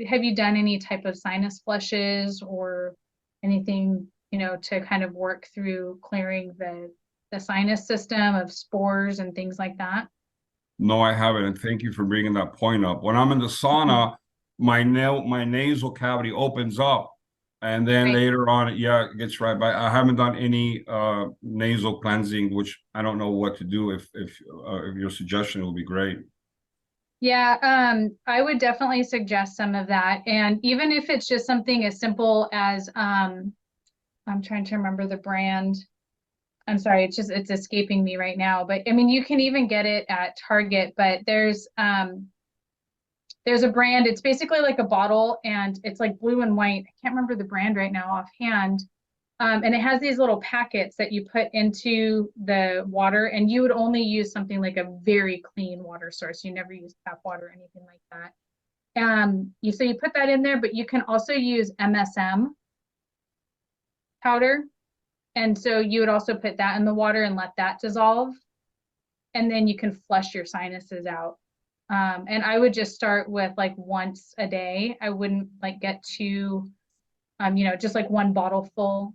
have you done any type of sinus flushes or anything, you know, to kind of work through clearing the sinus system of spores and things like that? No, I haven't, and thank you for bringing that point up. When I'm in the sauna, my nasal cavity opens up, and then later on, it gets right by. I haven't done any nasal cleansing, which I don't know what to do. If your suggestion will be great. Yeah, I would definitely suggest some of that. And even if it's just something as simple as, I'm trying to remember the brand. I'm sorry, it's escaping me right now. But I mean, you can even get it at Target, but there's a brand, it's basically like a bottle and it's like blue and white. I can't remember the brand right now offhand. And it has these little packets that you put into the water, and you would only use something like a very clean water source. You never use tap water or anything like that. You put that in there, but you can also use MSM powder. And so you would also put that in the water and let that dissolve. And then you can flush your sinuses out. And I would just start with like once a day. I wouldn't like get too, just like one bottle full,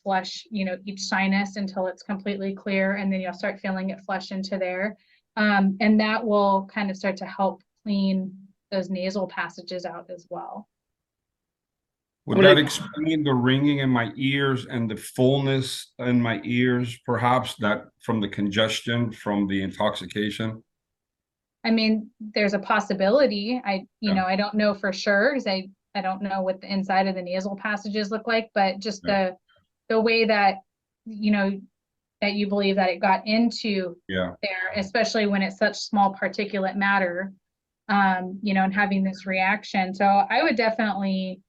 flush, each sinus until it's completely clear. And then you'll start feeling it flush into there. And that will kind of start to help clean those nasal passages out as well. Would that explain the ringing in my ears and the fullness in my ears, perhaps that from the congestion, from the intoxication? I mean, there's a possibility. I Yeah. don't know for sure because I don't know what the inside of the nasal passages look like, but just Yeah. the way that, that you believe that it got into Yeah. there, especially when it's such small particulate matter, and having this reaction. So I would definitely,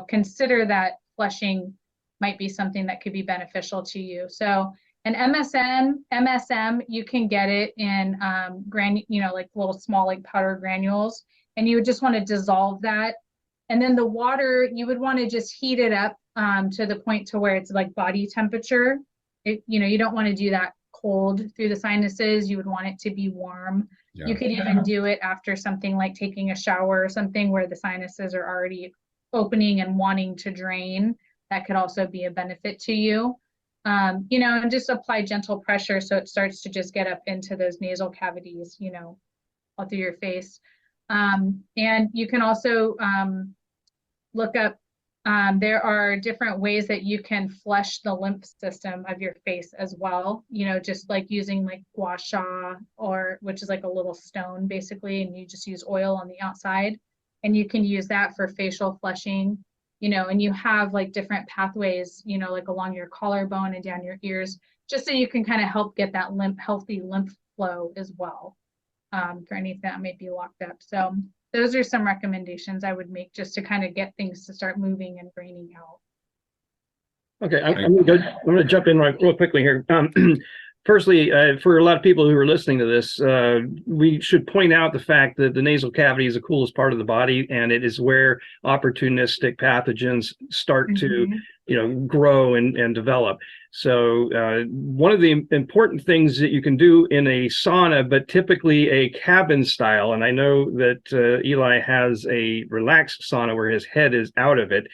consider that flushing might be something that could be beneficial to you. So an MSM, you can get it in like little small like powder granules, and you would just want to dissolve that. And then the water, you would want to just heat it up to the point to where it's like body temperature. You don't want to do that cold through the sinuses. You would want it to be warm. Yeah. You could even do it after something like taking a shower or something where the sinuses are already opening and wanting to drain. That could also be a benefit to you. And just apply gentle pressure so it starts to just get up into those nasal cavities, all through your face. And you can also look up, there are different ways that you can flush the lymph system of your face as well, just like using like gua sha, which is like a little stone basically, and you just use oil on the outside. And you can use that for facial flushing, and you have like different pathways, like along your collarbone and down your ears, just so you can kind of help get that healthy lymph flow as well, for anything that may be locked up. So those are some recommendations I would make just to kind of get things to start moving and draining out. Okay, I'm going to jump in real quickly here. Firstly, for a lot of people who are listening to this, we should point out the fact that the nasal cavity is the coolest part of the body, and it is where opportunistic pathogens start to, grow and develop. So one of the important things that you can do in a sauna, but typically a cabin style, and I know that Eli has a relaxed sauna where his head is out of it,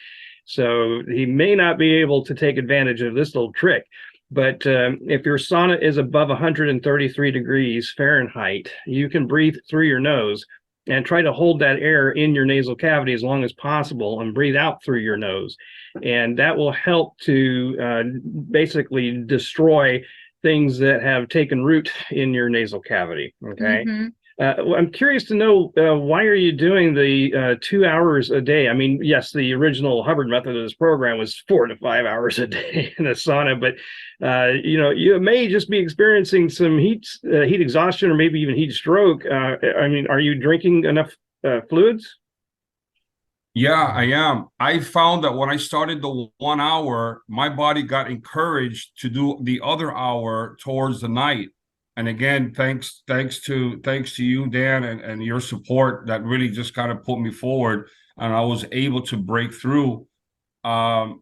so he may not be able to take advantage of this little trick. But if your sauna is above 133 degrees Fahrenheit, you can breathe through your nose and try to hold that air in your nasal cavity as long as possible and breathe out through your nose. And that will help to basically destroy things that have taken root in your nasal cavity. Okay. Mm-hmm. I'm curious to know, why are you doing the 2 hours a day? I mean, yes, the original Hubbard method of this program was 4 to 5 hours a day in a sauna, but you may just be experiencing some heat exhaustion, or maybe even heat stroke. I mean, are you drinking enough fluids? Yeah, I am. I found that when I started the 1 hour, my body got encouraged to do the other hour towards the night. And again, thanks to you, Dan, and your support that really just kind of put me forward, and I was able to break through. The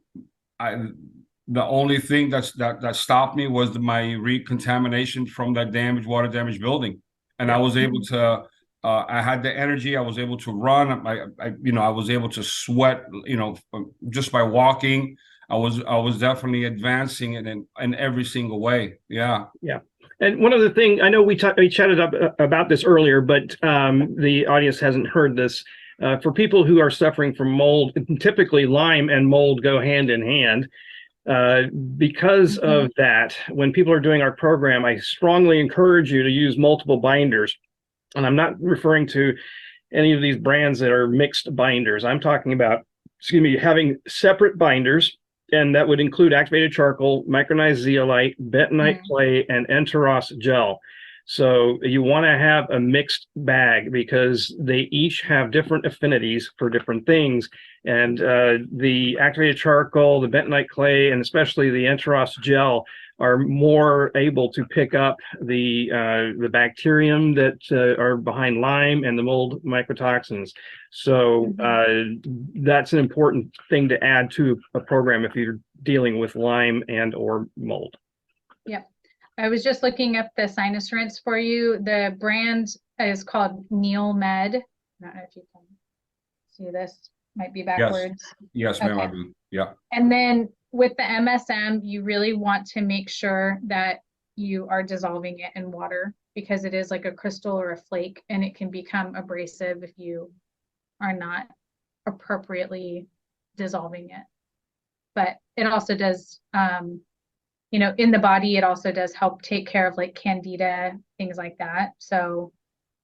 only thing that stopped me was my recontamination from that water damaged building, and I was able to. I had the energy. I was able to run. I was able to sweat. Just by walking. I was definitely advancing in every single way. Yeah. Yeah. And one other thing, I know we chatted about this earlier, but the audience hasn't heard this. For people who are suffering from mold, typically Lyme and mold go hand in hand. Because of that, when people are doing our program, I strongly encourage you to use multiple binders. And I'm not referring to any of these brands that are mixed binders. I'm talking about, having separate binders. And that would include activated charcoal, micronized zeolite, bentonite clay, and enteros gel. So you want to have a mixed bag because they each have different affinities for different things. And the activated charcoal, the bentonite clay, and especially the enteros gel are more able to pick up the bacterium that are behind Lyme and the mold mycotoxins. So that's an important thing to add to a program if you're dealing with Lyme and or mold. Yep. I was just looking up the sinus rinse for you. The brand is called Neil Med. I don't know if you can see this. Might be backwards. Yes, ma'am. Okay. I do. Yeah. And then with the MSM, you really want to make sure that you are dissolving it in water because it is like a crystal or a flake, and it can become abrasive if you are not appropriately dissolving it. But it also does, you know, in the body, it also does help take care of like candida, things like that. So,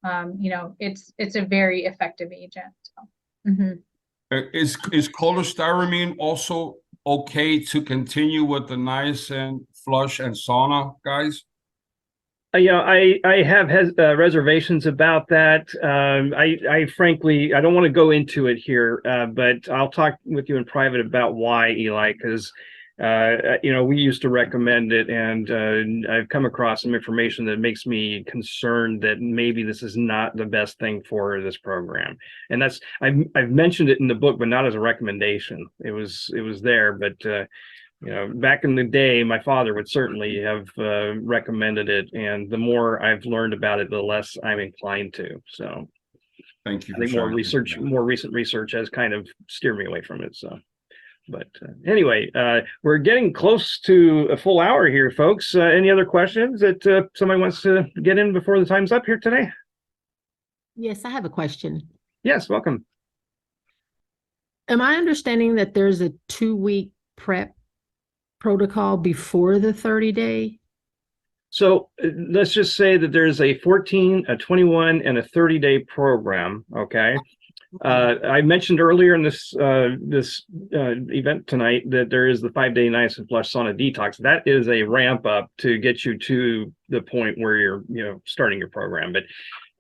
you know, it's a very effective agent. So. Is cholestyramine also okay to continue with the niacin flush and sauna, guys? Yeah, I have reservations about that. I frankly, I don't want to go into it here, but I'll talk with you in private about why, Eli, because you know, we used to recommend it, and I've come across some information that makes me concerned that maybe this is not the best thing for this program. And that's I've mentioned it in the book, but not as a recommendation. It was there, but you know, back in the day, my father would certainly have recommended it, and the more I've learned about it, the less I'm inclined to. So, Thank you. I think more recent research has kind of steered me away from it. So. But anyway, we're getting close to a full hour here, folks. Any other questions that somebody wants to get in before the time's up here today? Yes, I have a question. Yes, welcome. Am I understanding that there's a 2-week prep protocol before the 30-day? So let's just say that there's a 14, a 21, and a 30-day program, okay? I mentioned earlier in this event tonight that there is the 5-day niacin flush sauna detox. That is a ramp up to get you to the point where you're, you know, starting your program. But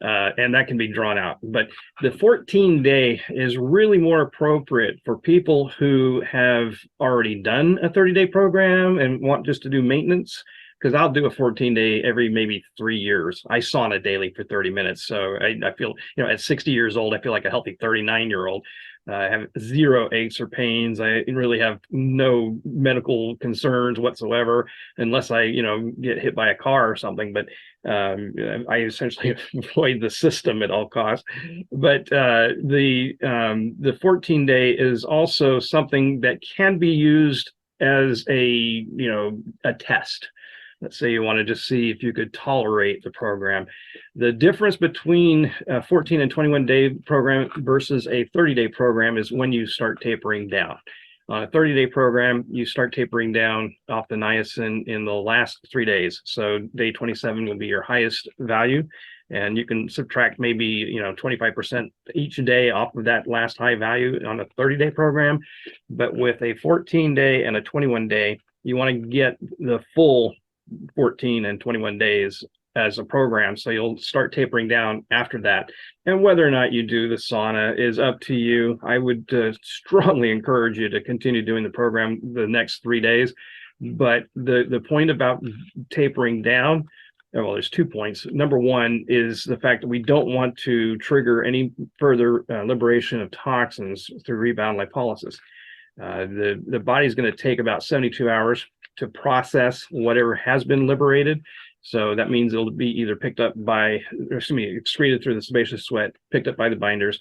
and that can be drawn out. But the 14-day is really more appropriate for people who have already done a 30-day program and want just to do maintenance. Because I'll do a 14-day every maybe 3 years. I sauna daily for 30 minutes. So I feel, you know, at 60 years old, I feel like a healthy 39-year-old. I have zero aches or pains. I really have no medical concerns whatsoever, unless I, you know, get hit by a car or something. But I essentially avoid the system at all costs. But the 14-day is also something that can be used as a, you know, a test. Let's say you want to just see if you could tolerate the program. The difference between a 14 and 21-day program versus a 30-day program is when you start tapering down. On a 30-day program, you start tapering down off the niacin in the last 3 days. So day 27 will be your highest value. And you can subtract maybe, you know, 25% each day off of that last high value on a 30-day program. But with a 14-day and a 21-day, you want to get the full 14 and 21 days as a program. So you'll start tapering down after that. And whether or not you do the sauna is up to you. I would strongly encourage you to continue doing the program the next 3 days. But the point about tapering down, well, there's 2 points. Number one is the fact that we don't want to trigger any further liberation of toxins through rebound lipolysis. The body's going to take about 72 hours to process whatever has been liberated. So that means it'll be either picked up by, excreted through the sebaceous sweat, picked up by the binders,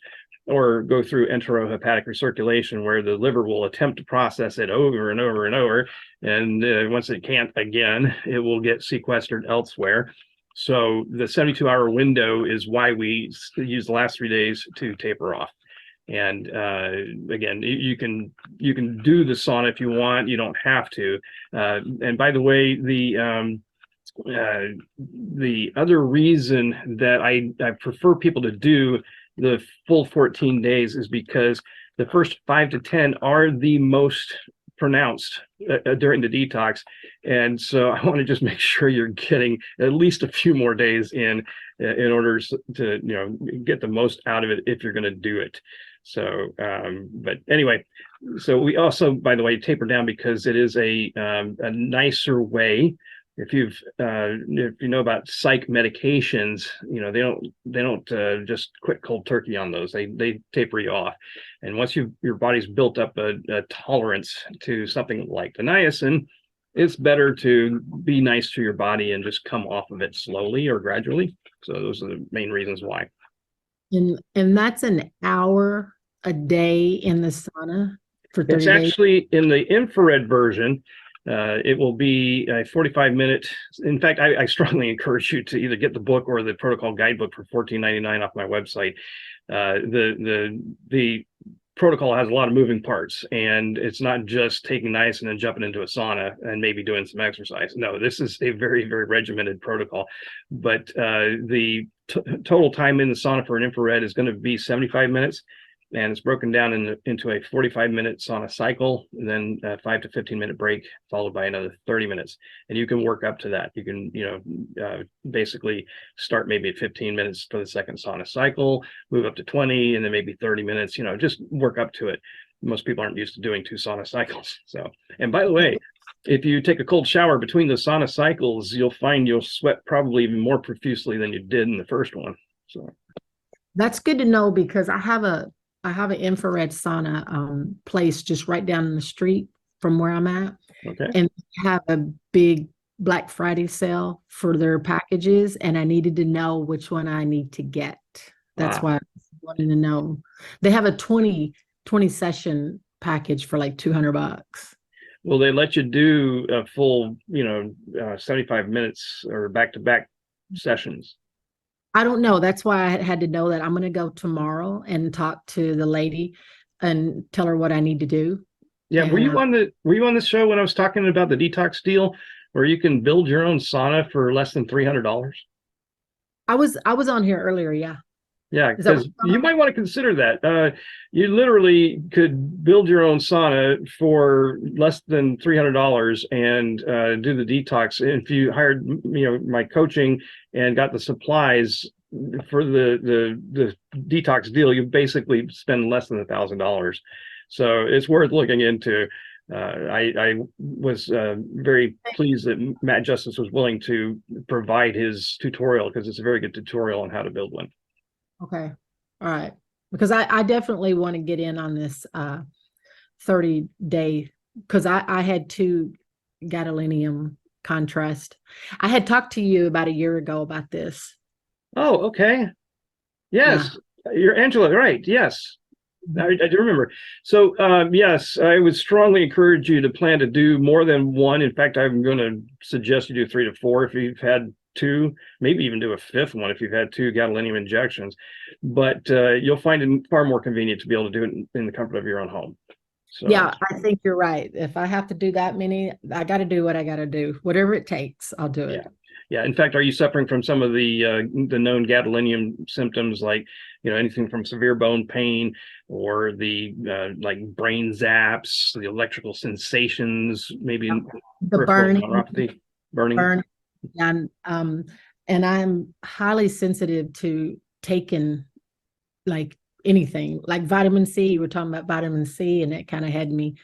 or go through enterohepatic recirculation, where the liver will attempt to process it over and over and over. And once it can't again, it will get sequestered elsewhere. So the 72-hour window is why we use the last 3 days to taper off. And again, you can do the sauna if you want. You don't have to. And by the way, the other reason that I prefer people to do the full 14 days is because the first 5 to 10 are the most pronounced during the detox. And so I want to just make sure you're getting at least a few more days in order to, get the most out of it if you're going to do it. So, but anyway, so we also, by the way, taper down because it is a nicer way. If you know about psych medications, they don't just quit cold turkey on those. They taper you off, and once your body's built up a tolerance to something like the niacin, it's better to be nice to your body and just come off of it slowly or gradually. So those are the main reasons why. And that's an hour a day in the sauna for 30 It's days. actually in the infrared version. It will be a 45-minute. In fact, I strongly encourage you to either get the book or the protocol guidebook for $14.99 off my website. The protocol has a lot of moving parts, and it's not just taking niacin and jumping into a sauna and maybe doing some exercise. No, this is a very, very regimented protocol. But the total time in the sauna for an infrared is going to be 75 minutes. And it's broken down into a 45-minute sauna cycle, and then a 5 to 15-minute break, followed by another 30 minutes. And you can work up to that. You can, basically start maybe at 15 minutes for the second sauna cycle, move up to 20, and then maybe 30 minutes. Just work up to it. Most people aren't used to doing 2 sauna cycles. So, and by the way, if you take a cold shower between the sauna cycles, you'll find you'll sweat probably even more profusely than you did in the first one. So That's good to know because I have an infrared sauna place just right down the street from where I'm at. okay. And they have a big Black Friday sale for their packages, and I needed to know which one I need to get. That's why I wanted to know. They have a 20 session package for like $200. Will they let you do a full, 75 minutes or back-to-back sessions? I don't know. That's why I had to know that. I'm going to go tomorrow and talk to the lady and tell her what I need to do. Yeah, And, were you on the show when I was talking about the detox deal where you can build your own sauna for less than $300? I was on here earlier. Yeah. Yeah, Is that because you might want to consider that. You literally could build your own sauna for less than $300 and do the detox. If you hired, my coaching and got the supplies for the detox deal, you basically spend less than $1,000. So it's worth looking into. I was very pleased that Matt Justice was willing to provide his tutorial because it's a very good tutorial on how to build one. Okay. All right. Because I definitely want to get in on this 30-day, because I had 2 gadolinium contrast. I had talked to you about a year ago about this. Oh, okay. Yes, you're Angela, right? Yes, I do remember. So, yes, I would strongly encourage you to plan to do more than one. In fact, I'm going to suggest you do 3 to 4 if you've had 2, maybe even do a 5th one if you've had 2 gadolinium injections. But you'll find it far more convenient to be able to do it in the comfort of your own home. So, Yeah, I think you're right. If I have to do that many, I got to do what I got to do. Whatever it takes, I'll do it. Yeah. In fact, are you suffering from some of the known gadolinium symptoms, like anything from severe bone pain or the like brain zaps, the electrical sensations, maybe The burning, neuropathy, burn, and I'm highly sensitive to taking like anything, like vitamin C. We're talking about vitamin C, and it kind of had me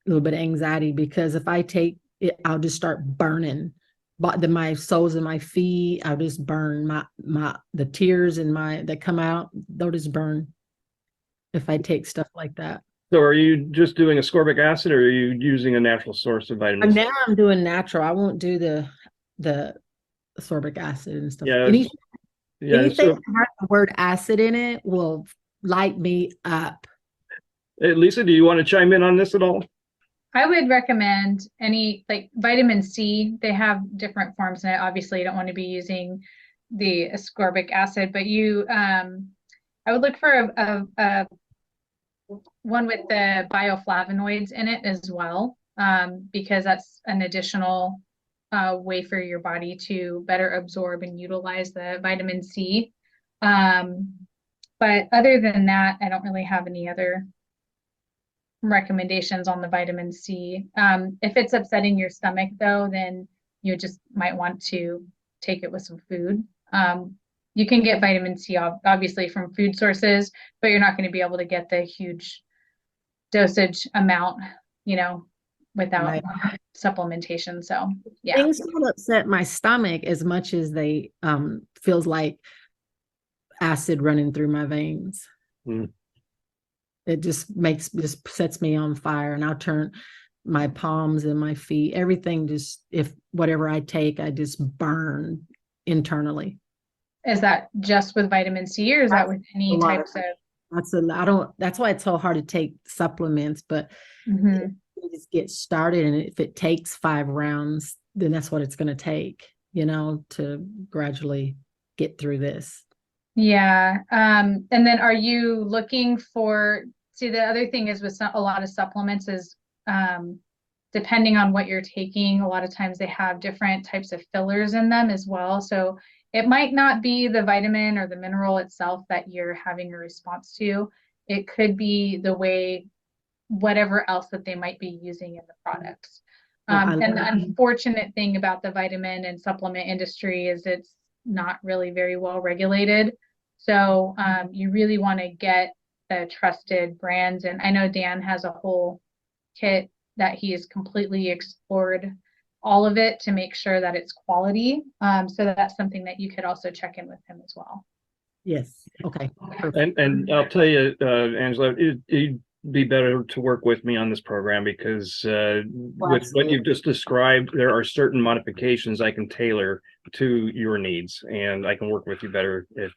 a little bit of anxiety because if I take it, I'll just start burning. But my soles of my feet, I'll just burn the tears in that come out, they'll just burn if I take stuff like that. So are you just doing ascorbic acid, or are you using a natural source of vitamin C? Now I'm doing natural. I won't do the ascorbic acid and stuff. Yeah. Anything So that has the word acid in it will light me up. Lisa, do you want to chime in on this at all? I would recommend any like vitamin C. They have different forms in it. Obviously, you don't want to be using the ascorbic acid, but I would look for a one with the bioflavonoids in it as well, because that's an additional way for your body to better absorb and utilize the vitamin C. But other than that, I don't really have any other recommendations on the vitamin C. If it's upsetting your stomach though, then you just might want to take it with some food. You can get vitamin C obviously from food sources, but you're not going to be able to get the huge dosage amount, without Right. supplementation. So yeah. Things don't upset my stomach as much as they feels like acid running through my veins. Mm. It just sets me on fire, and I'll turn my palms and my feet, everything if whatever I take, I just burn internally. Is that just with vitamin C, or is that with any types of? That's why it's so hard to take supplements, but Mhm. you just get started, and if it takes 5 rounds, then that's what it's going to take, to gradually get through this. Yeah. And then are you looking see, the other thing is with a lot of supplements is, depending on what you're taking, a lot of times they have different types of fillers in them as well. So it might not be the vitamin or the mineral itself that you're having a response to. It could be the way, whatever else that they might be using in the products. And the unfortunate thing about the vitamin and supplement industry is it's not really very well regulated. So you really want to get the trusted brands. And I know Dan has a whole kit that he has completely explored all of it to make sure that it's quality. So that's something that you could also check in with him as well. Yes. Okay. Perfect. And I'll tell you, Angela, it'd be better to work with me on this program because with what you've just described, there are certain modifications I can tailor to your needs, and I can work with you better if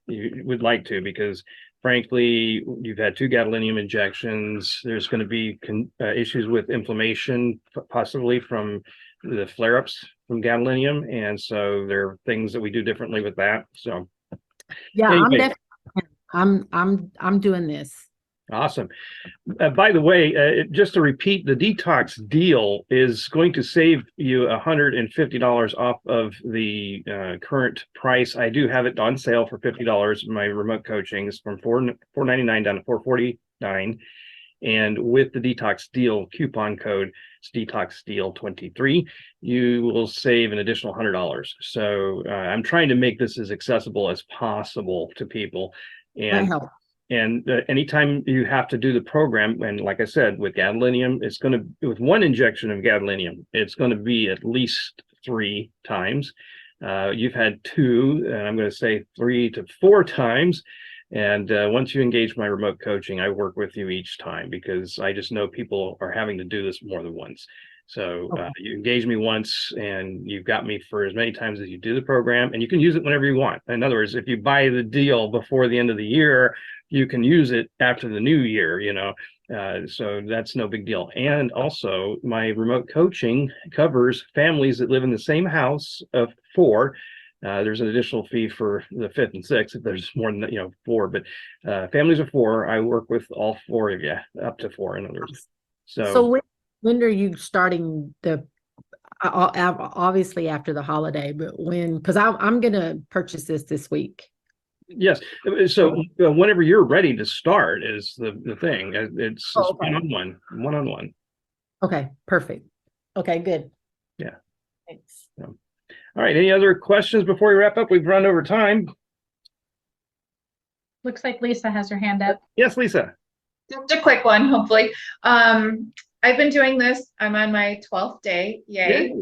you would like to, because frankly, you've had 2 gadolinium injections. There's going to be issues with inflammation, possibly from the flare-ups from gadolinium, and so there are things that we do differently with that. So, yeah, anyway. I'm doing this. Awesome. By the way, just to repeat, the detox deal is going to save you $150 off of the current price. I do have it on sale for $50. My remote coaching is from $499 down to $449. And with the detox deal coupon code, it's detox deal 23, you will save an additional $100. So I'm trying to make this as accessible as possible to people. That helps. And anytime you have to do the program, and like I said, with gadolinium, it's going to, with 1 injection of gadolinium, it's going to be at least 3 times. You've had 2, and I'm going to say 3 to 4 times. And once you engage my remote coaching, I work with you each time because I just know people are having to do this more than once. So you engage me once and you've got me for as many times as you do the program, and you can use it whenever you want. In other words, if you buy the deal before the end of the year, you can use it after the new year, so that's no big deal. And also my remote coaching covers families that live in the same house of 4. There's an additional fee for the 5th and 6th if there's more than 4, but families of 4, I work with all 4 of you, up to 4 in other words. So when are you starting obviously after the holiday, but when, because I'm going to purchase this week. Yes. So whenever you're ready to start is the thing. It's okay. one-on-one. Okay, perfect. Okay, good. Yeah. Thanks. All right. Any other questions before we wrap up? We've run over time. Looks like Lisa has her hand up. Yes, Lisa. Just a quick one, hopefully. I've been doing this. I'm on my 12th day. Yay.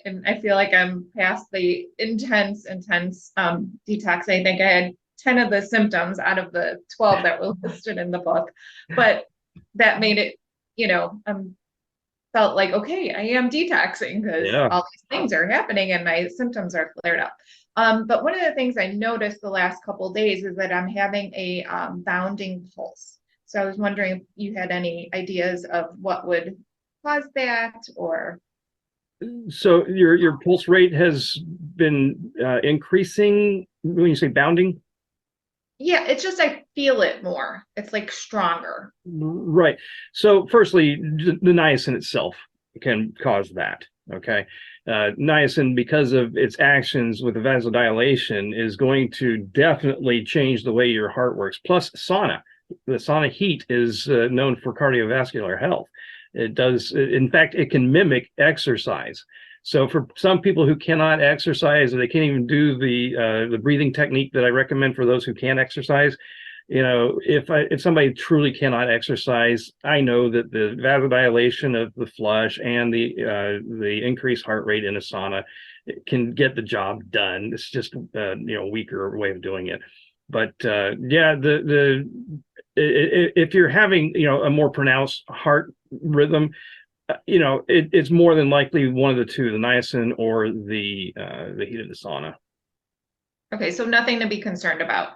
And I feel like I'm past the intense detox. I think I had 10 of the symptoms out of the 12 that were listed in the book, but that made it, felt like, okay, I am detoxing because all these things are happening and my symptoms are flared up. But one of the things I noticed the last couple of days is that I'm having a bounding pulse. So I was wondering if you had any ideas of what would cause that, or. So your pulse rate has been increasing when you say bounding? Yeah, it's just I feel it more. It's like stronger. Right. So firstly, the niacin itself can cause that. Okay. Niacin, because of its actions with the vasodilation, is going to definitely change the way your heart works. Plus sauna. sauna heat is known for cardiovascular health. It does, in fact, it can mimic exercise. So for some people who cannot exercise, or they can't even do the breathing technique that I recommend for those who can exercise, you know, if somebody truly cannot exercise, I know that the vasodilation of the flush and the increased heart rate in a sauna can get the job done. It's just you know, weaker way of doing it. But yeah, if you're having, you know, a more pronounced heart rhythm, you know, it's more than likely one of the two, the niacin or the heat of the sauna. Okay, so nothing to be concerned about.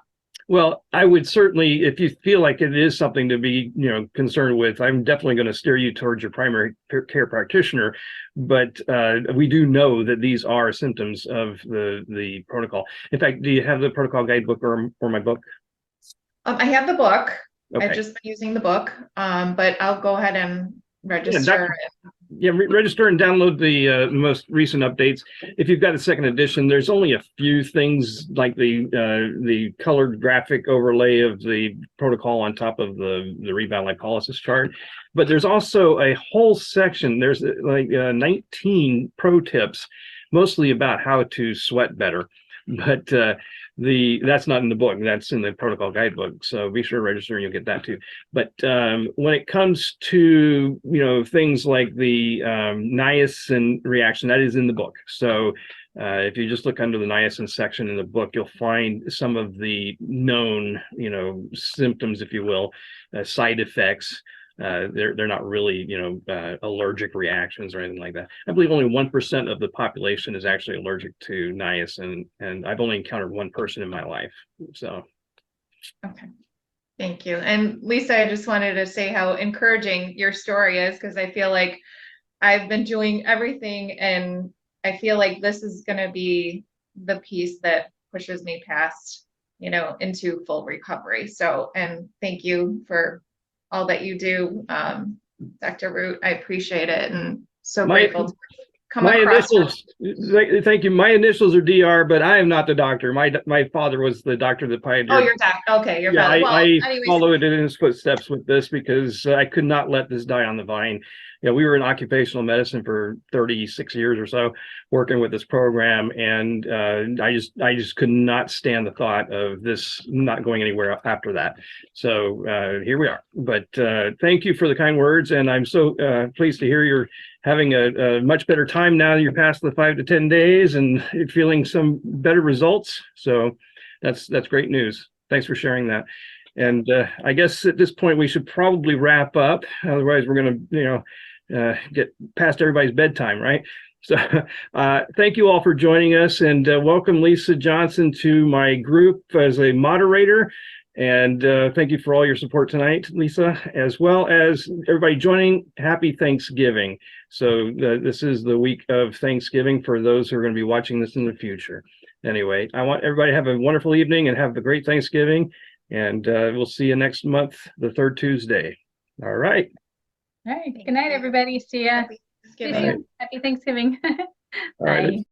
Well, I would certainly, if you feel like it is something to be, you know, concerned with, I'm definitely going to steer you towards your primary care practitioner. But we do know that these are symptoms of the protocol. In fact, do you have the protocol guidebook or my book? I have the book. Okay. I've just been using the book, but I'll go ahead and register. Register and download the most recent updates. If you've got a second edition, there's only a few things like the colored graphic overlay of the protocol on top of the rebound lipolysis chart. But there's also a whole section. There's like 19 pro tips, mostly about how to sweat better. But that's not in the book. That's in the protocol guidebook. So be sure to register and you'll get that too. But when it comes to, you know, things like the niacin reaction, that is in the book. So if you just look under the niacin section in the book, you'll find some of the known, you know, symptoms, if you will, side effects. They're not really, you know, allergic reactions or anything like that. I believe only 1% of the population is actually allergic to niacin, and I've only encountered one person in my life. So, Okay, thank you. And Lisa, I just wanted to say how encouraging your story is, because I feel like I've been doing everything, and I feel like this is going to be the piece that pushes me past, you know, into full recovery. So, and thank you for all that you do, Dr. Root. I appreciate it, and so grateful to come across. Thank you. My initials are DR, but I am not the doctor. My father was the doctor that pioneered. Oh, your doctor. Okay, your father. Well, I anyways, followed in his footsteps with this because I could not let this die on the vine. You know, we were in occupational medicine for 36 years or so, working with this program, and I just could not stand the thought of this not going anywhere after that. So here we are. But thank you for the kind words, and I'm so pleased to hear you're having a much better time now. You're past the 5 to 10 days and feeling some better results. So that's great news. Thanks for sharing that. And I guess at this point we should probably wrap up. Otherwise, we're going to, you know, get past everybody's bedtime, right? So thank you all for joining us, and welcome Lisa Johnson to my group as a moderator. And thank you for all your support tonight, Lisa, as well as everybody joining. Happy Thanksgiving. So this is the week of Thanksgiving for those who are going to be watching this in the future. Anyway, I want everybody to have a wonderful evening and have a great Thanksgiving. And we'll see you next month, the third Tuesday. All right. All right. Good night, everybody. See ya. Happy Thanksgiving. Happy Thanksgiving. All right. Bye.